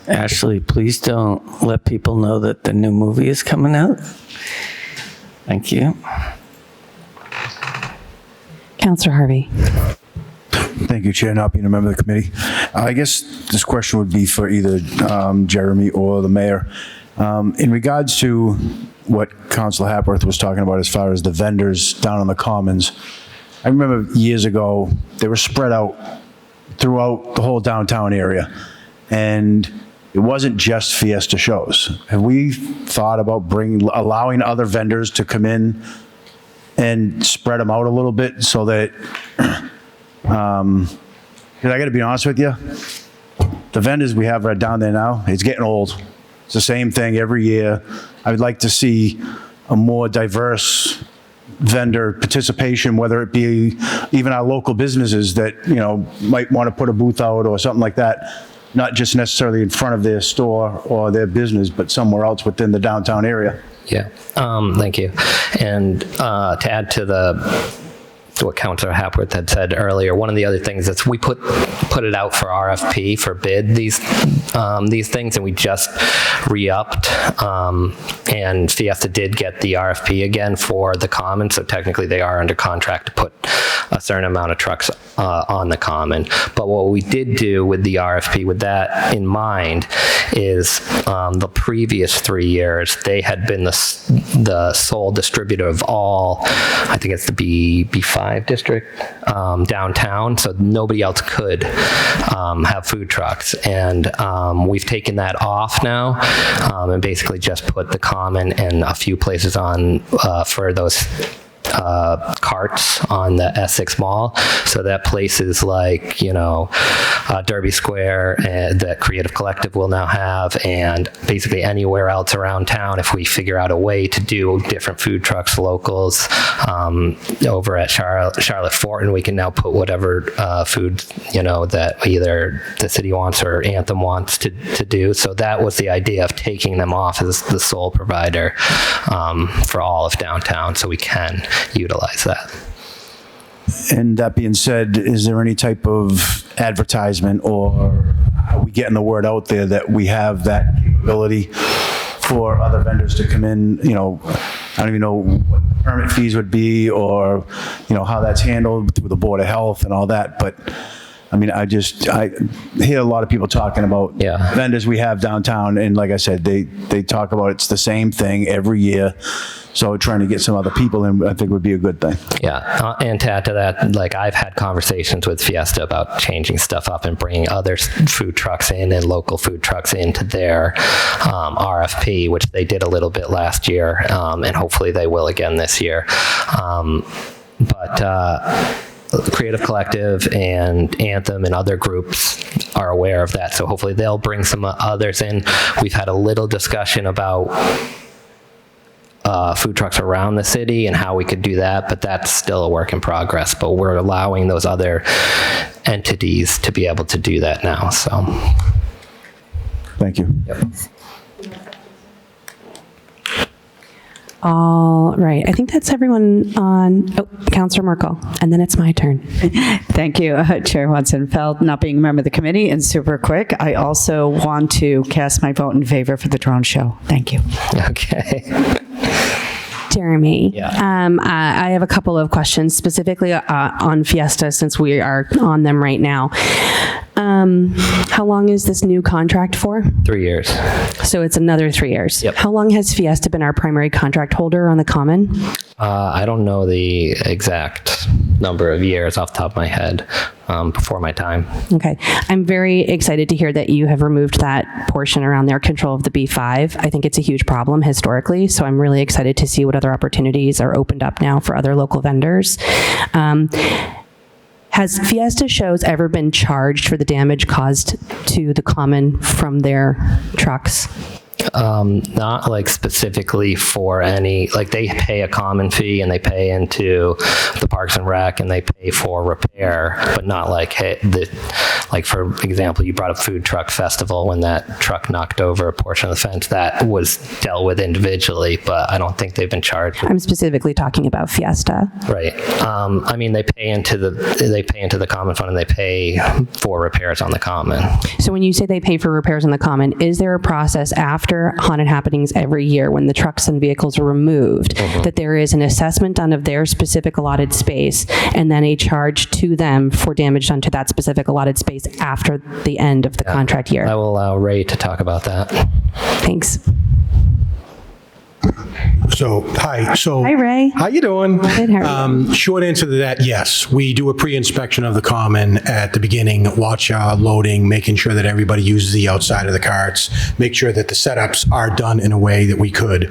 Ashley, please don't let people know that the new movie is coming out. Thank you. Councillor Harvey. Thank you, Chair, not being a member of the committee. I guess this question would be for either Jeremy or the mayor. In regards to what Councillor Hapworth was talking about as far as the vendors down on the commons, I remember years ago, they were spread out throughout the whole downtown area. And it wasn't just Fiesta shows. Have we thought about allowing other vendors to come in and spread them out a little bit so that, because I gotta be honest with you, the vendors we have right down there now, it's getting old. It's the same thing every year. I would like to see a more diverse vendor participation, whether it be even our local businesses that, might want to put a booth out or something like that, not just necessarily in front of their store or their business, but somewhere else within the downtown area. Yeah, thank you. And to add to what Councillor Hapworth had said earlier, one of the other things is we put it out for RFP for bid these things, and we just re-upped. And Fiesta did get the RFP again for the common, so technically they are under contract to put a certain amount of trucks on the common. But what we did do with the RFP, with that in mind, is the previous 3 years they had been the sole distributor of all, I think it's the B5 district downtown, so nobody else could have food trucks. And we've taken that off now and basically just put the common and a few places on for those carts on the Essex Mall. So that places like, Derby Square that Creative Collective will now have, and basically anywhere else around town, if we figure out a way to do different food trucks, locals, over at Charlotte Fortin, we can now put whatever food, that either the city wants or Anthem wants to do. So that was the idea of taking them off as the sole provider for all of downtown, so we can utilize that. And that being said, is there any type of advertisement, or are we getting the word out there that we have that capability for other vendors to come in? I don't even know what permit fees would be, or, how that's handled through the Board of Health and all that. But I mean, I hear a lot of people talking about vendors we have downtown, and like I said, they talk about it's the same thing every year. So trying to get some other people in, I think, would be a good thing. Yeah, and to add to that, like, I've had conversations with Fiesta about changing stuff up and bringing other food trucks in and local food trucks into their RFP, which they did a little bit last year, and hopefully they will again this year. Creative Collective and Anthem and other groups are aware of that, so hopefully they'll bring some others in. We've had a little discussion about food trucks around the city and how we could do that, but that's still a work in progress. But we're allowing those other entities to be able to do that now, so. Thank you. Yep. All right. I think that's everyone on. Oh, Councillor Merkel, and then it's my turn. Thank you, Chair Watson-Feld. Not being a member of the committee, and super quick, I also want to cast my vote in favor for the drone show. Thank you. Okay. Jeremy, I have a couple of questions specifically on Fiesta, since we are on them right now. How long is this new contract for? 3 years. So it's another 3 years. Yep. How long has Fiesta been our primary contract holder on the Common? I don't know the exact number of years off the top of my head before my time. Okay. I'm very excited to hear that you have removed that portion around their control of the B5. I think it's a huge problem historically, so I'm really excited to see what other opportunities are opened up now for other local vendors. Has Fiesta Shows ever been charged for the damage caused to the Common from their trucks? Not like specifically for any, like they pay a common fee and they pay into the Parks and Rec and they pay for repair, but not like, hey, like for example, you brought up Food Truck Festival when that truck knocked over a portion of the fence. That was dealt with individually, but I don't think they've been charged. I'm specifically talking about Fiesta. Right. I mean, they pay into the common fund and they pay for repairs on the common. So when you say they pay for repairs on the Common, is there a process after haunted happenings every year when the trucks and vehicles are removed that there is an assessment done of their specific allotted space and then a charge to them for damage done to that specific allotted space after the end of the contract year? I will allow Ray to talk about that. Thanks. Hi, Ray. How you doing? Good, how are you? Short answer to that, yes. We do a pre-inspection of the Common at the beginning, watch loading, making sure that everybody uses the outside of the carts, make sure that the setups are done in a way that we could.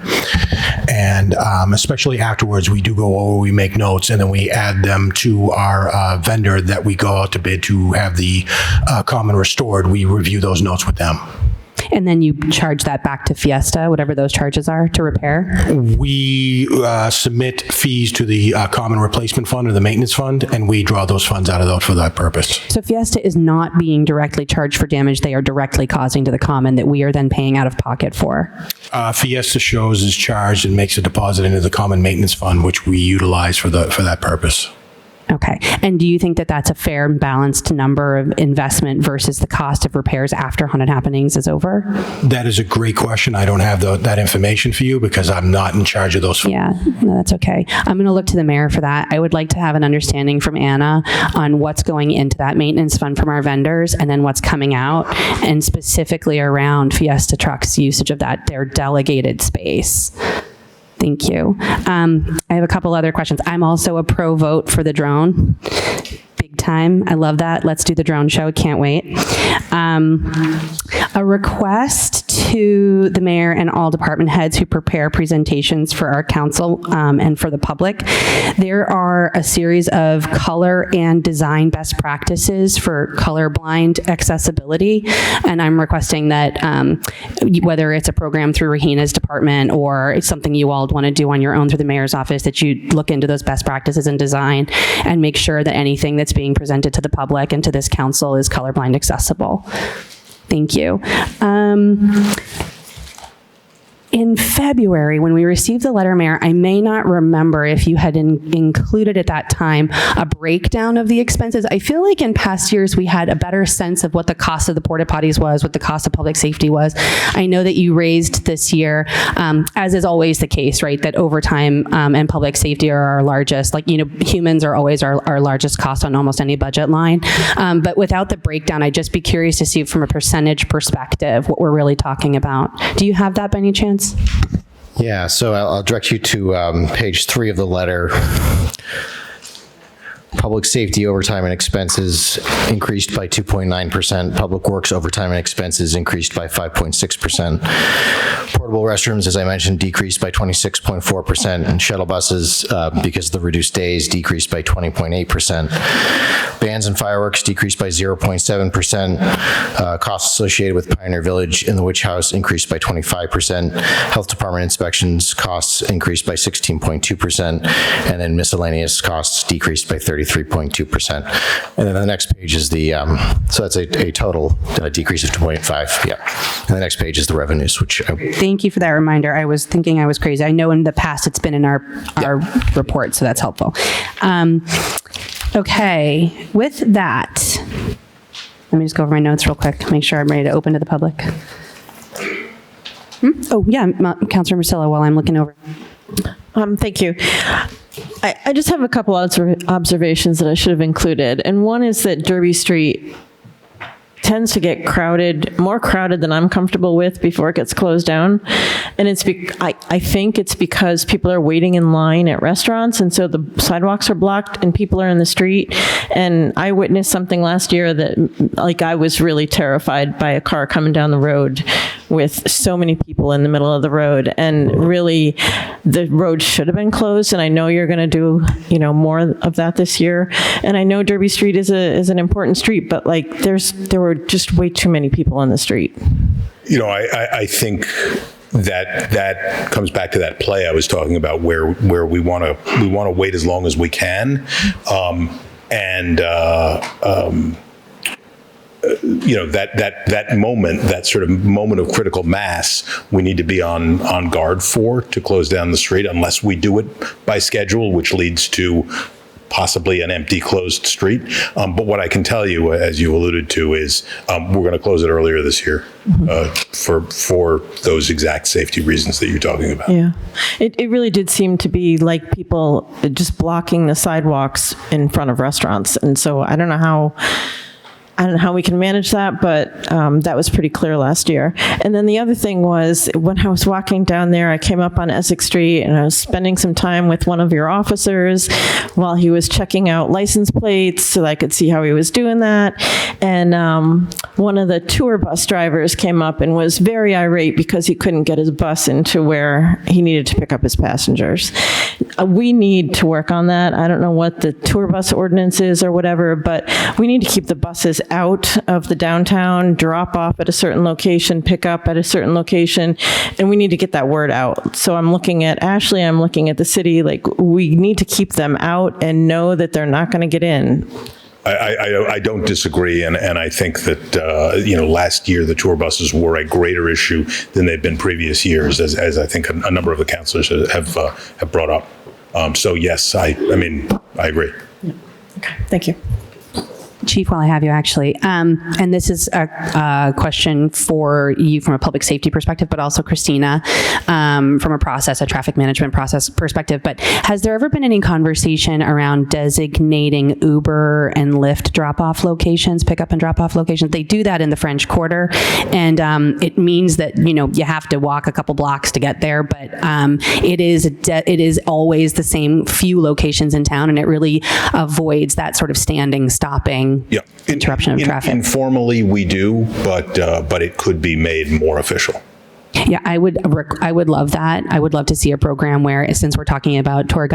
And especially afterwards, we do go over, we make notes, and then we add them to our vendor that we go out to bid to have the Common restored. We review those notes with them. And then you charge that back to Fiesta, whatever those charges are, to repair? We submit fees to the Common Replacement Fund or the Maintenance Fund, and we draw those funds out of those for that purpose. So Fiesta is not being directly charged for damage they are directly causing to the Common that we are then paying out of pocket for? Fiesta Shows is charged and makes a deposit into the Common Maintenance Fund, which we utilize for that purpose. Okay. And do you think that that's a fair and balanced number of investment versus the cost of repairs after haunted happenings is over? That is a great question. I don't have that information for you because I'm not in charge of those funds. Yeah, no, that's okay. I'm going to look to the mayor for that. I would like to have an understanding from Anna on what's going into that maintenance fund from our vendors and then what's coming out, and specifically around Fiesta Trucks' usage of their delegated space. Thank you. I have a couple other questions. I'm also a pro vote for the drone. Big time. I love that. Let's do the drone show. Can't wait. A request to the mayor and all department heads who prepare presentations for our council and for the public. There are a series of color and design best practices for colorblind accessibility, and I'm requesting that whether it's a program through Rahina's department or it's something you all want to do on your own through the mayor's office, that you look into those best practices in design and make sure that anything that's being presented to the public and to this council is colorblind accessible. Thank you. In February, when we received the letter, Mayor, I may not remember if you had included at that time a breakdown of the expenses. I feel like in past years we had a better sense of what the cost of the porta potties was, what the cost of public safety was. I know that you raised this year, as is always the case, right, that overtime and public safety are our largest, like, you know, humans are always our largest cost on almost any budget line. But without the breakdown, I'd just be curious to see from a percentage perspective what we're really talking about. Do you have that by any chance? Yeah, so I'll direct you to page 3 of the letter. Public safety overtime and expenses increased by 2.9%. Public works overtime and expenses increased by 5.6%. Portable restrooms, as I mentioned, decreased by 26.4%. And shuttle buses, because of the reduced days, decreased by 20.8%. Bands and fireworks decreased by 0.7%. Costs associated with Pioneer Village and the Witch House increased by 25%. Health department inspections costs increased by 16.2%. And then miscellaneous costs decreased by 33.2%. And then the next page is the, so that's a total decrease of 2.5, yeah. And the next page is the revenues, which... Thank you for that reminder. I was thinking I was crazy. I know in the past it's been in our report, so that's helpful. Okay, with that, let me just go over my notes real quick, make sure I'm ready to open to the public. Oh, yeah, Councilor Marcillo, while I'm looking over. Thank you. I just have a couple observations that I should have included. And one is that Derby Street tends to get crowded, more crowded than I'm comfortable with before it gets closed down. And I think it's because people are waiting in line at restaurants, and so the sidewalks are blocked and people are in the street. And I witnessed something last year that, like, I was really terrified by a car coming down the road with so many people in the middle of the road. And really, the road should have been closed. And I know you're going to do, more of that this year. And I know Derby Street is an important street, but like, there were just way too many people on the street. I think that comes back to that play I was talking about, where we want to wait as long as we can, that moment, that sort of moment of critical mass, we need to be on guard for, to close down the street, unless we do it by schedule, which leads to possibly an empty, closed street. But what I can tell you, as you alluded to, is we're going to close it earlier this year for those exact safety reasons that you're talking about. Yeah. It really did seem to be like people just blocking the sidewalks in front of restaurants. And so I don't know how we can manage that, but that was pretty clear last year. And then the other thing was, when I was walking down there, I came up on Essex Street and I was spending some time with one of your officers while he was checking out license plates so that I could see how he was doing that. And one of the tour bus drivers came up and was very irate because he couldn't get his bus into where he needed to pick up his passengers. We need to work on that. I don't know what the tour bus ordinance is or whatever, but we need to keep the buses out of the downtown, drop off at a certain location, pick up at a certain location, and we need to get that word out. So I'm looking at Ashley, I'm looking at the city, like, we need to keep them out and know that they're not going to get in. I don't disagree, and I think that last year the tour buses were a greater issue than they've been previous years, as I think a number of the councilors have brought up. So yes, I agree. Yeah. Okay, thank you. Chief, while I have you, actually, and this is a question for you from a public safety perspective, but also Christina from a traffic management process perspective. But has there ever been any conversation around designating Uber and Lyft drop-off locations, pick-up and drop-off locations? They do that in the French Quarter, and it means that you have to walk a couple blocks to get there. But it is always the same few locations in town, and it really avoids that sort of standing, stopping. Yeah. Interruption of traffic. Informally, we do, but it could be made more official. Yeah, I would love that. I would love to see a program where, since we're talking about tour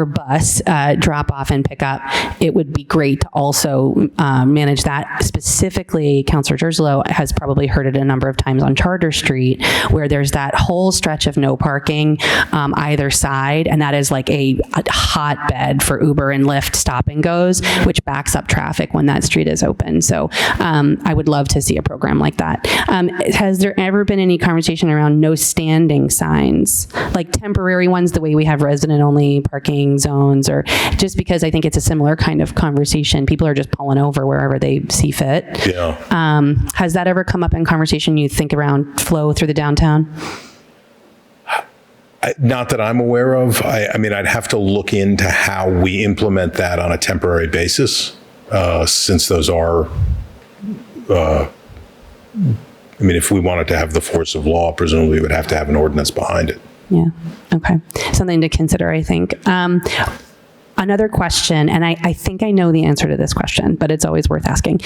bus drop off and pick up, it would be great to also manage that. Specifically, Councilor Gerslow has probably heard it a number of times on Charter Street, where there's that whole stretch of no parking either side, and that is like a hotbed for Uber and Lyft stop and goes, which backs up traffic when that street is open. So I would love to see a program like that. Has there ever been any conversation around no standing signs, like temporary ones, the way we have resident-only parking zones, or just because I think it's a similar kind of conversation. People are just pulling over wherever they see fit. Yeah. Has that ever come up in conversation, you think, around flow through the downtown? Not that I'm aware of. I'd have to look into how we implement that on a temporary basis, since those are... if we wanted to have the force of law, presumably we would have to have an ordinance behind it. Yeah. Okay. Something to consider, I think. Another question, and I think I know the answer to this question, but it's always worth asking.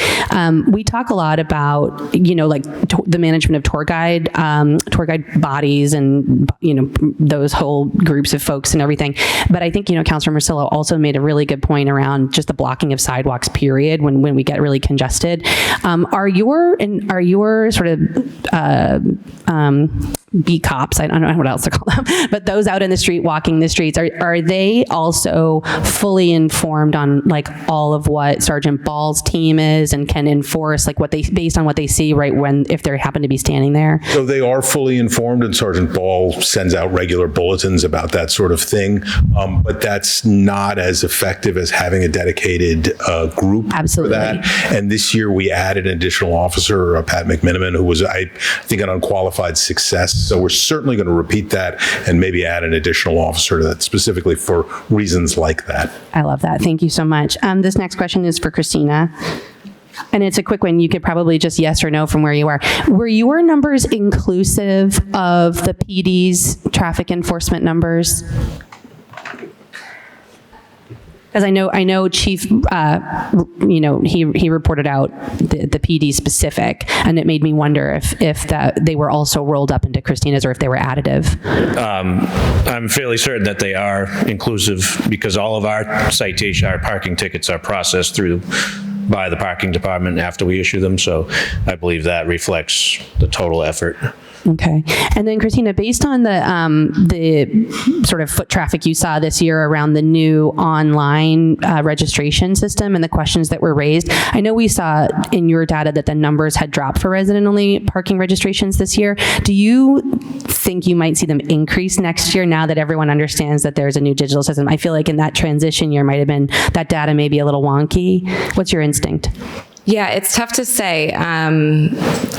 We talk a lot about, the management of tour guide bodies and, those whole groups of folks and everything. But I think, Councilor Marcillo also made a really good point around just the blocking of sidewalks, period, when we get really congested. Are your sort of beat cops, I don't know what else to call them, but those out in the street walking the streets, are they also fully informed on all of what Sergeant Ball's team is and can enforce based on what they see if they happen to be standing there? So they are fully informed, and Sergeant Ball sends out regular bulletins about that sort of thing, but that's not as effective as having a dedicated group. Absolutely. For that. And this year we added an additional officer, Pat McMiniman, who was, I think, an unqualified success So we're certainly going to repeat that and maybe add an additional officer to that specifically for reasons like that. I love that. Thank you so much. This next question is for Christina. And it's a quick one. You could probably just yes or no from where you are. Were your numbers inclusive of the PD's traffic enforcement numbers? Because I know Chief, he reported out the PD specific, and it made me wonder if they were also rolled up into Christina's or if they were additive. I'm fairly certain that they are inclusive because all of our parking tickets are processed by the parking department after we issue them. So I believe that reflects the total effort. Okay. And then Christina, based on the sort of foot traffic you saw this year around the new online registration system and the questions that were raised, I know we saw in your data that the numbers had dropped for resident-only parking registrations this year. Do you think you might see them increase next year now that everyone understands that there's a new digital system? I feel like in that transition year might have been, that data may be a little wonky. What's your instinct? Yeah, it's tough to say.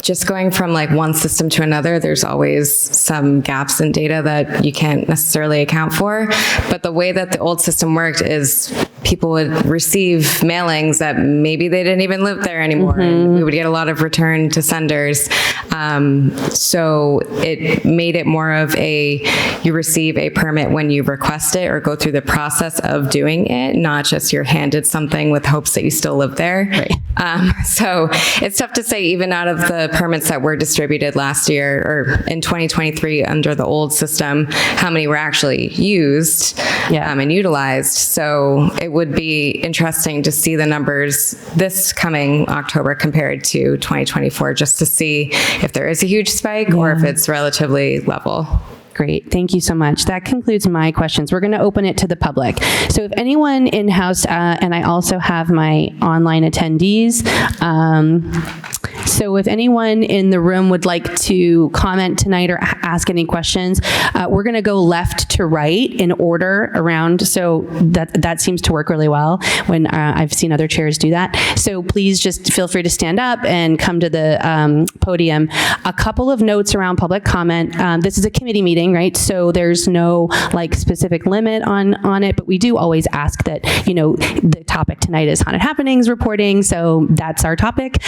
Just going from like one system to another, there's always some gaps in data that you can't necessarily account for. But the way that the old system worked is people would receive mailings that maybe they didn't even live there anymore. And we would get a lot of return to senders. So it made it more of you receive a permit when you request it or go through the process of doing it, not just you're handed something with hopes that you still live there. Right. So it's tough to say, even out of the permits that were distributed last year or in 2023 under the old system, how many were actually used and utilized. So it would be interesting to see the numbers this coming October compared to 2024, just to see if there is a huge spike or if it's relatively level. Great. Thank you so much. That concludes my questions. We're going to open it to the public. So if anyone in-house, and I also have my online attendees, so if anyone in the room would like to comment tonight or ask any questions, we're going to go left to right in order around. So that seems to work really well when I've seen other chairs do that. So please just feel free to stand up and come to the podium. A couple of notes around public comment. This is a committee meeting, right? So there's no like specific limit on it, but we do always ask that, the topic tonight is haunted happenings reporting. So that's our topic.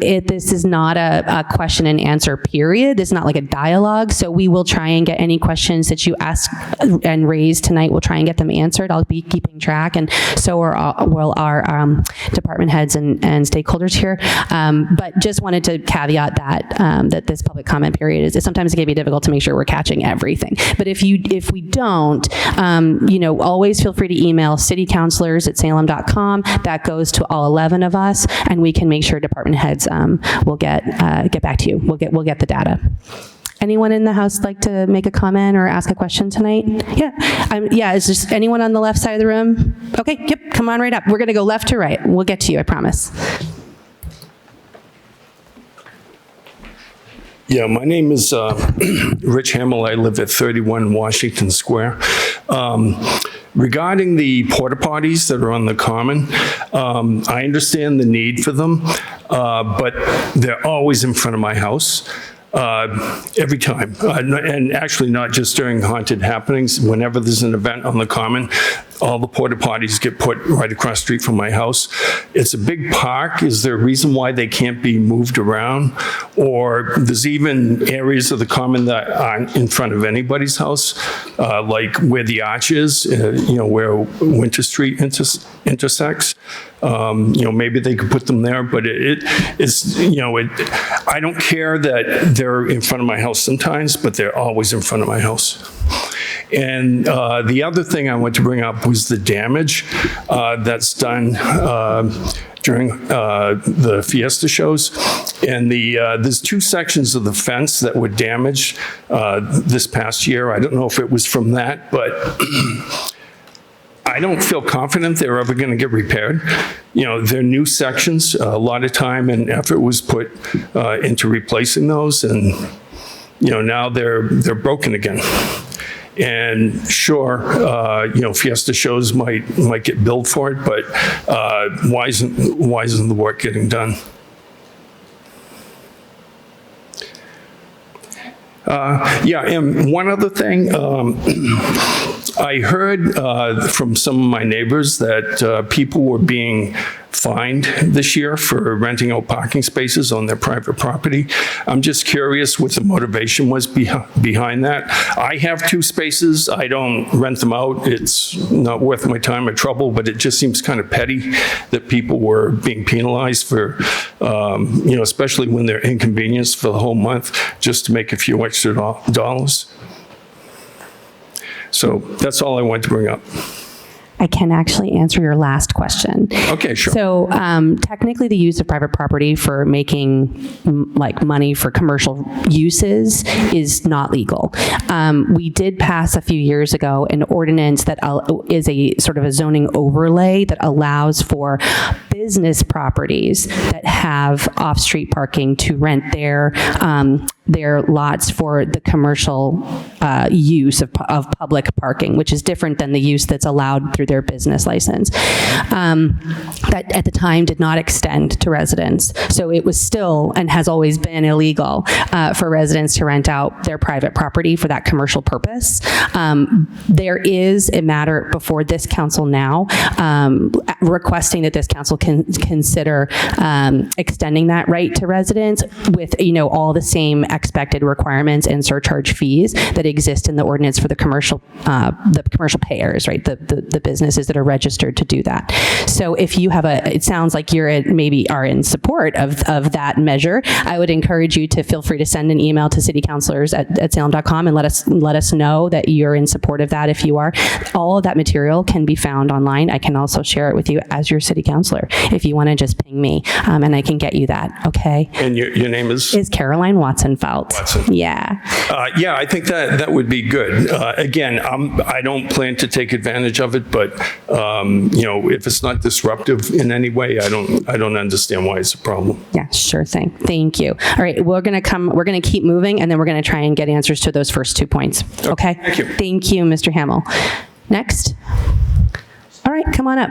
This is not a question and answer period. It's not like a dialogue. So we will try and get any questions that you ask and raise tonight. We'll try and get them answered. I'll be keeping track, and so will our department heads and stakeholders here. But just wanted to caveat that this public comment period is sometimes it can be difficult to make sure we're catching everything. But if we don't, always feel free to email citycouncilors@salem.com. That goes to all 11 of us, and we can make sure department heads will get back to you. We'll get the data. Anyone in the house like to make a comment or ask a question tonight? Yeah. Is there anyone on the left side of the room? Okay. Yep. Come on right up. We're going to go left to right. We'll get to you. I promise. Yeah, my name is Rich Hamill. I live at 31 Washington Square. Regarding the porta potties that are on the common, I understand the need for them, but they're always in front of my house. Every time, and actually not just during haunted happenings. Whenever there's an event on the common, all the porta potties get put right across the street from my house. It's a big park. Is there a reason why they can't be moved around? Or there's even areas of the common that aren't in front of anybody's house, like where the arch is, where Winter Street intersects. Maybe they could put them there, but I don't care that they're in front of my house sometimes, but they're always in front of my house. And the other thing I want to bring up was the damage that's done during the Fiesta shows. And there's two sections of the fence that were damaged this past year. I don't know if it was from that, but I don't feel confident they're ever going to get repaired. They're new sections. A lot of time and effort was put into replacing those, and now they're broken again. And sure, Fiesta shows might get billed for it, but why isn't the work getting done? Yeah, and one other thing, I heard from some of my neighbors that people were being fined this year for renting out parking spaces on their private property. I'm just curious what the motivation was behind that. I have 2 spaces. I don't rent them out. It's not worth my time or trouble, but it just seems kind of petty that people were being penalized for, especially when they're inconvenienced for the whole month, just to make a few extra dollars. So that's all I wanted to bring up. I can actually answer your last question. Okay, sure. So technically the use of private property for making like money for commercial uses is not legal. We did pass a few years ago an ordinance that is a sort of a zoning overlay that allows for business properties that have off-street parking to rent their lots for the commercial use of public parking, which is different than the use that's allowed through their business license. That at the time did not extend to residents. So it was still and has always been illegal for residents to rent out their private property for that commercial purpose. There is a matter before this council now requesting that this council can consider extending that right to residents with, all the same expected requirements and surcharge fees that exist in the ordinance for the commercial payers, right? The businesses that are registered to do that. So if you have it sounds like maybe are in support of that measure, I would encourage you to feel free to send an email to city councilors at salem.com and let us know that you're in support of that if you are. All of that material can be found online. I can also share it with you as your city councilor if you want to just ping me and I can get you that, okay? And your name is? Is Caroline Watson-Felt. Yeah. Yeah, I think that would be good. Again, I don't plan to take advantage of it, but if it's not disruptive in any way, I don't understand why it's a problem. Yeah, sure thing. Thank you. All right, we're going to keep moving and then we're going to try and get answers to those first 2 points. Okay? Thank you. Thank you, Mr. Hamill. Next. All right, come on up.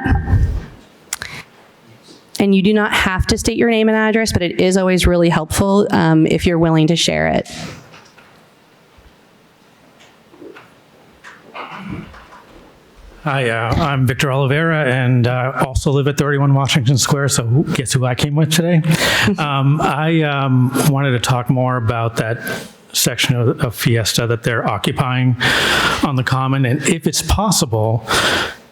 And you do not have to state your name and address, but it is always really helpful if you're willing to share it. Hi, I'm Victor Oliveira, and also live at 31 Washington Square, so guess who I came with today? I wanted to talk more about that section of Fiesta that they're occupying on the Common, and if it's possible,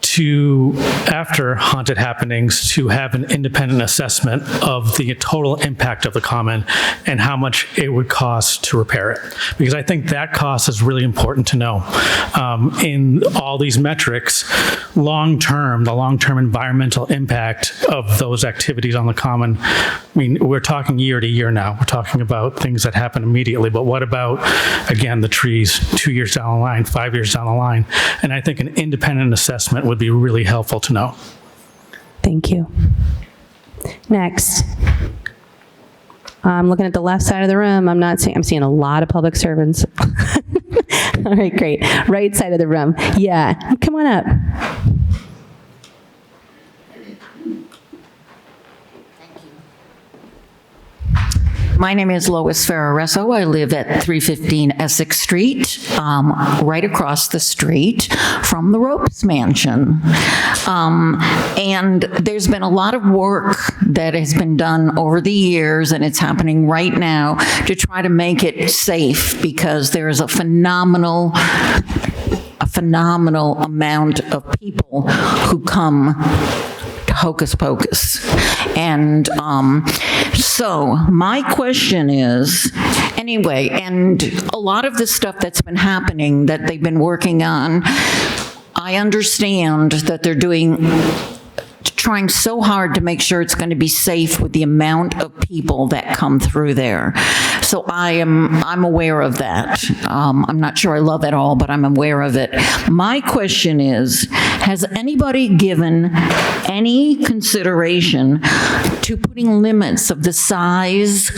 to, after haunted happenings, to have an independent assessment of the total impact of the Common and how much it would cost to repair it. Because I think that cost is really important to know. In all these metrics, the long-term environmental impact of those activities on the Common, I mean, we're talking year to year now. We're talking about things that happen immediately, but what about, again, the trees 2 years down the line, 5 years down the line? And I think an independent assessment would be really helpful to know. Thank you. Next. I'm looking at the left side of the room. I'm seeing a lot of public servants. All right, great. Right side of the room. Yeah, come on up. My name is Lois Ferraresso. I live at 315 Essex Street, right across the street from the Ropes Mansion. And there's been a lot of work that has been done over the years, and it's happening right now, to try to make it safe, because there is a phenomenal amount of people who come to Hocus Pocus. And so my question is, anyway, and a lot of the stuff that's been happening that they've been working on, I understand that they're trying so hard to make sure it's going to be safe with the amount of people that come through there. So I'm aware of that. I'm not sure I love it all, but I'm aware of it. My question is, has anybody given any consideration to putting limits of the size,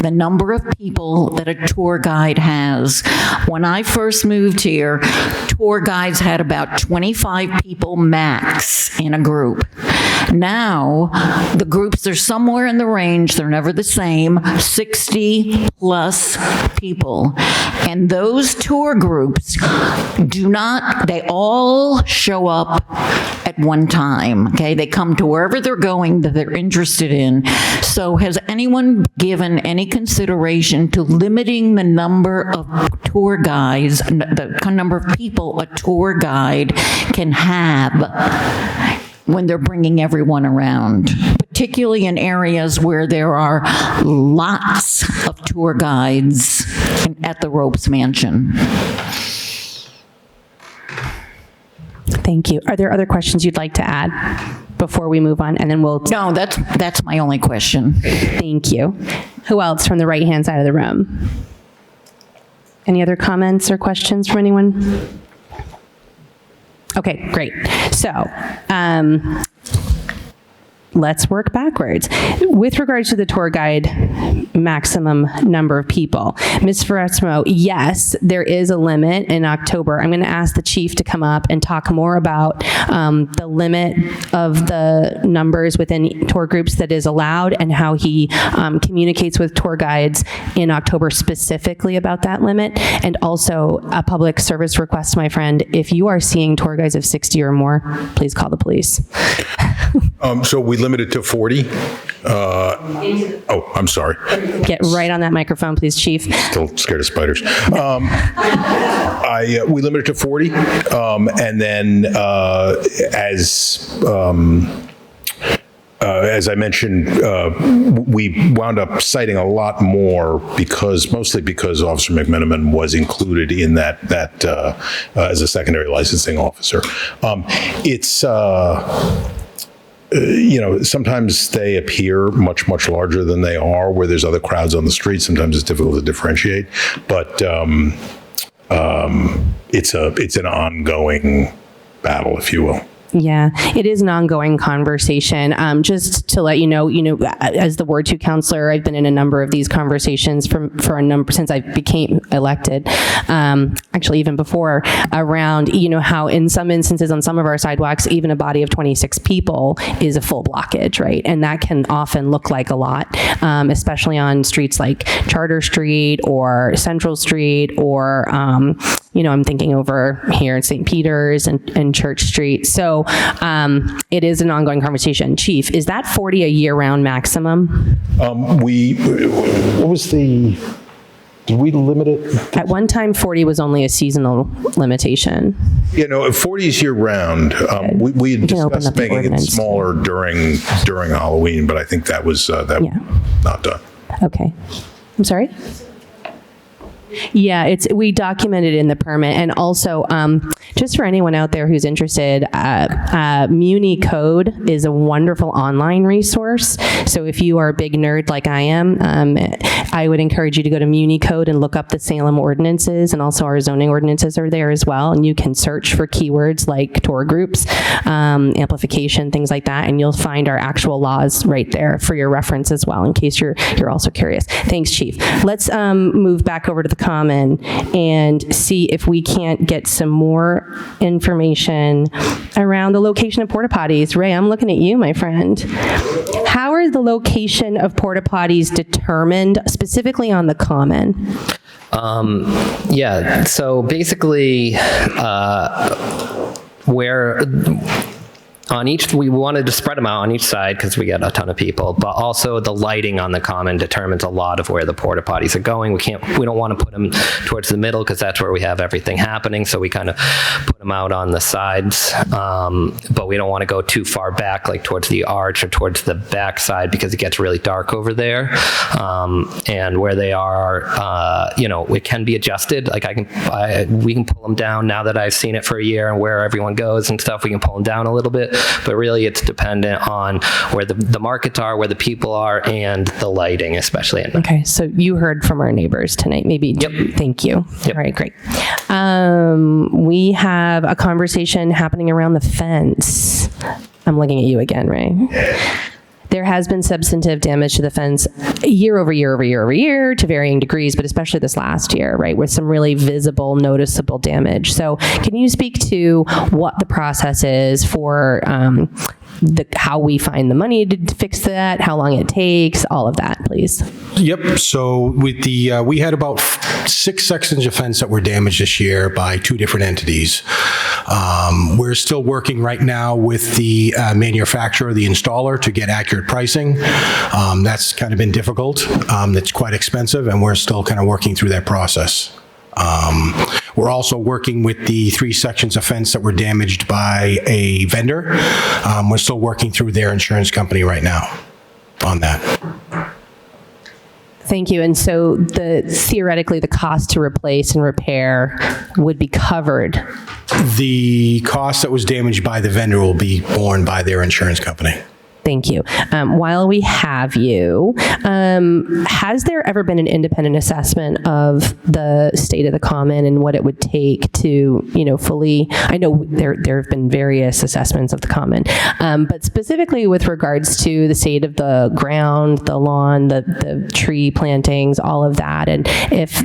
the number of people that a tour guide has? When I first moved here, tour guides had about 25 people max in a group. Now, the groups are somewhere in the range, they're never the same, 60-plus people. And those tour groups they all show up at one time, okay? They come to wherever they're going that they're interested in. So has anyone given any consideration to limiting the number of tour guides, the number of people a tour guide can have when they're bringing everyone around, particularly in areas where there are lots of tour guides at the Ropes Mansion? Thank you. Are there other questions you'd like to add before we move on? And then we'll... No, that's my only question. Thank you. Who else from the right-hand side of the room? Any other comments or questions from anyone? Okay, great. So, let's work backwards. With regards to the tour guide maximum number of people, Ms. Ferretsmo, yes, there is a limit in October. I'm going to ask the chief to come up and talk more about the limit of the numbers within tour groups that is allowed and how he communicates with tour guides in October specifically about that limit. And also a public service request, my friend, if you are seeing tour guides of 60 or more, please call the police. So we limit it to 40? I'm sorry. Get right on that microphone, please, Chief. Still scared of spiders. We limit it to 40, and then as I mentioned, we wound up citing a lot more mostly because Officer McMenamin was included in that as a secondary licensing officer. Sometimes they appear much, much larger than they are where there's other crowds on the street. Sometimes it's difficult to differentiate, but it's an ongoing battle, if you will. Yeah, it is an ongoing conversation. Just to let you know, as the Ward 2 counselor, I've been in a number of these conversations for a number since I became elected. Actually, even before, around how in some instances on some of our sidewalks, even a body of 26 people is a full blockage, right? And that can often look like a lot, especially on streets like Charter Street or Central Street, or I'm thinking over here in St. Peter's and Church Street. So it is an ongoing conversation. Chief, is that 40 a year-round maximum? Did we limit it? At one time, 40 was only a seasonal limitation. 40 is year-round. We had discussed making it smaller during Halloween, but I think that was not done. Okay. I'm sorry? Yeah, we documented in the permit, and also just for anyone out there who's interested, Muni Code is a wonderful online resource. So if you are a big nerd like I am, I would encourage you to go to Muni Code and look up the Salem ordinances, and also our zoning ordinances are there as well. And you can search for keywords like tour groups, amplification, things like that, and you'll find our actual laws right there for your reference as well, in case you're also curious. Thanks, Chief. Let's move back over to the Common and see if we can't get some more information around the location of porta potties. Ray, I'm looking at you, my friend. How are the location of porta potties determined, specifically on the Common? So basically, we wanted to spread them out on each side because we got a ton of people, but also the lighting on the Common determines a lot of where the porta potties are going. We don't want to put them towards the middle because that's where we have everything happening. So we kind of put them out on the sides, but we don't want to go too far back, like towards the arch or towards the back side, because it gets really dark over there. And where they are, it can be adjusted. Like we can pull them down now that I've seen it for a year and where everyone goes and stuff. We can pull them down a little bit. But really it's dependent on where the markets are, where the people are, and the lighting, especially at night. Okay, so you heard from our neighbors tonight, maybe. Yep. Thank you. Yep. All right, great. We have a conversation happening around the fence. I'm looking at you again, Ray. There has been substantive damage to the fence year over year over year over year to varying degrees, but especially this last year, right, with some really visible, noticeable damage. So can you speak to what the process is for how we find the money to fix that, how long it takes, all of that, please. Yep. So with we had about 6 sections of fence that were damaged this year by 2 different entities. We're still working right now with the manufacturer, the installer, to get accurate pricing. That's kind of been difficult. It's quite expensive, and we're still kind of working through that process. We're also working with the 3 sections of fence that were damaged by a vendor. We're still working through their insurance company right now on that. Thank you. And so theoretically, the cost to replace and repair would be covered. The cost that was damaged by the vendor will be borne by their insurance company. Thank you. While we have you, has there ever been an independent assessment of the state of the common and what it would take to, fully, I know there have been various assessments of the common, but specifically with regards to the state of the ground, the lawn, the tree plantings, all of that, and if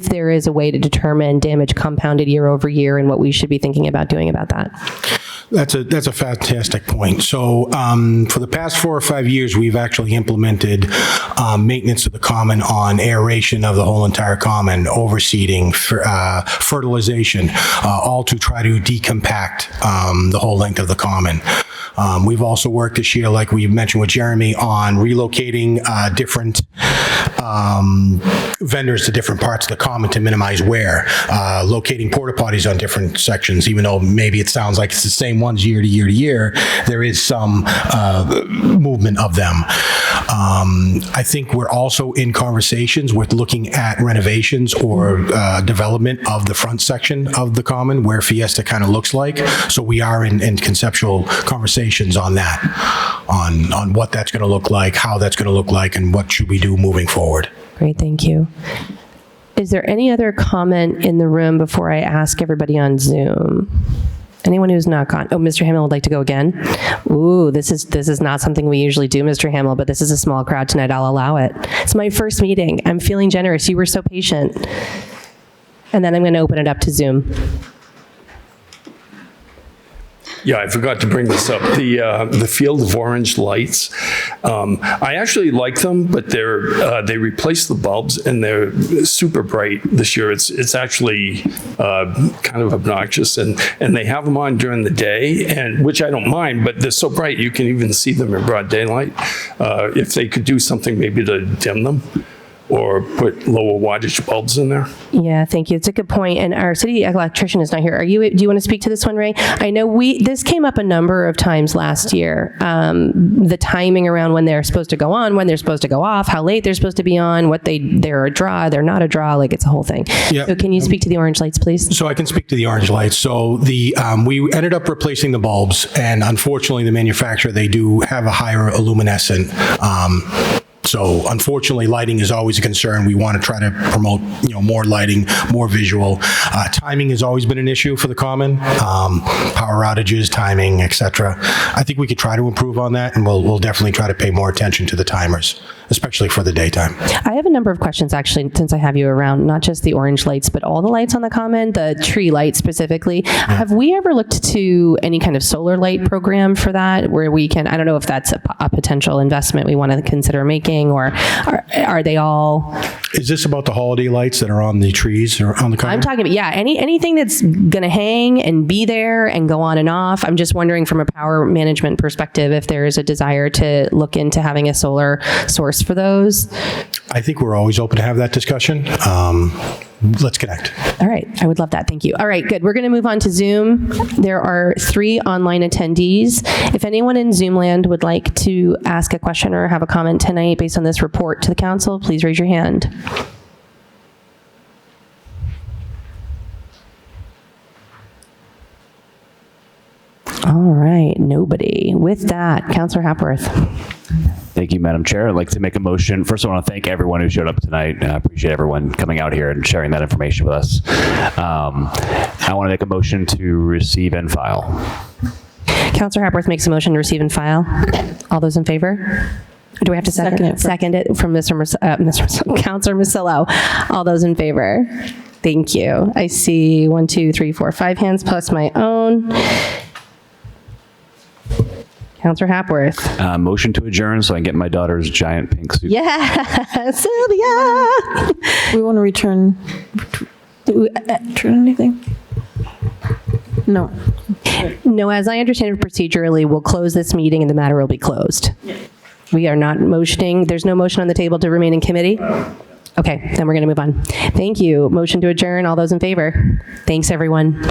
there is a way to determine damage compounded year over year and what we should be thinking about doing about that. That's a fantastic point. So for the past 4 or 5 years, we've actually implemented maintenance of the common on aeration of the whole entire common, overseeding, fertilization, all to try to decompact the whole length of the common. We've also worked this year, like we mentioned with Jeremy, on relocating different vendors to different parts of the common to minimize wear, locating porta potties on different sections, even though maybe it sounds like it's the same ones year to year to year, there is some movement of them. I think we're also in conversations with looking at renovations or development of the front section of the common where Fiesta kind of looks like. So we are in conceptual conversations on that, on what that's going to look like, how that's going to look like, and what should we do moving forward. Great, thank you. Is there any other comment in the room before I ask everybody on Zoom? Anyone who's not gone? Oh, Mr. Hamill would like to go again. Ooh, this is not something we usually do, Mr. Hamill, but this is a small crowd tonight. I'll allow it. It's my first meeting. I'm feeling generous. You were so patient. And then I'm going to open it up to Zoom. Yeah, I forgot to bring this up. The field of orange lights. I actually like them, but they replaced the bulbs and they're super bright this year. It's actually kind of obnoxious, and they have them on during the day, and which I don't mind, but they're so bright you can even see them in broad daylight. If they could do something maybe to dim them, or put lower wattage bulbs in there. Yeah, thank you. It's a good point. And our city electrician is not here. Do you want to speak to this one, Ray? I know this came up a number of times last year. The timing around when they're supposed to go on, when they're supposed to go off, how late they're supposed to be on, they're a draw, they're not a draw, like it's a whole thing. Yep. So can you speak to the orange lights, please? So I can speak to the orange lights. So we ended up replacing the bulbs, and unfortunately the manufacturer, they do have a higher luminescent So unfortunately, lighting is always a concern. We want to try to promote, more lighting, more visual. Timing has always been an issue for the common. Power outages, timing, etc. I think we could try to improve on that, and we'll definitely try to pay more attention to the timers, especially for the daytime. I have a number of questions, actually, since I have you around, not just the orange lights, but all the lights on the common, the tree lights specifically. Yeah. Have we ever looked to any kind of solar light program for that, where we can, I don't know if that's a potential investment we want to consider making, or are they all? Is this about the holiday lights that are on the trees or on the common? I'm talking about, anything that's going to hang and be there and go on and off. I'm just wondering from a power management perspective if there is a desire to look into having a solar source for those. I think we're always open to have that discussion. Let's connect. All right. I would love that. Thank you. All right, good. We're going to move on to Zoom. There are 3 online attendees. If anyone in Zoom land would like to ask a question or have a comment tonight based on this report to the council, please raise your hand. All right. Nobody. With that, Councillor Hapworth. Thank you, Madam Chair. I'd like to make a motion. First, I want to thank everyone who showed up tonight. I appreciate everyone coming out here and sharing that information with us. I want to make a motion to receive and file. Councillor Hapworth makes a motion to receive and file. All those in favor? Do we have to second it? Second it from Councillor Masillo. All those in favor? Thank you. I see 1, 2, 3, 4, 5 hands plus my own. Counselor Hapworth. Motion to adjourn so I can get my daughter's giant pink suit. Yeah, Sylvia. We want to return anything? No. No, as I understand it procedurally, we'll close this meeting and the matter will be closed. We are not motioning. There's no motion on the table to remain in committee? Okay, then we're going to move on. Thank you. Motion to adjourn. All those in favor? Thanks, everyone.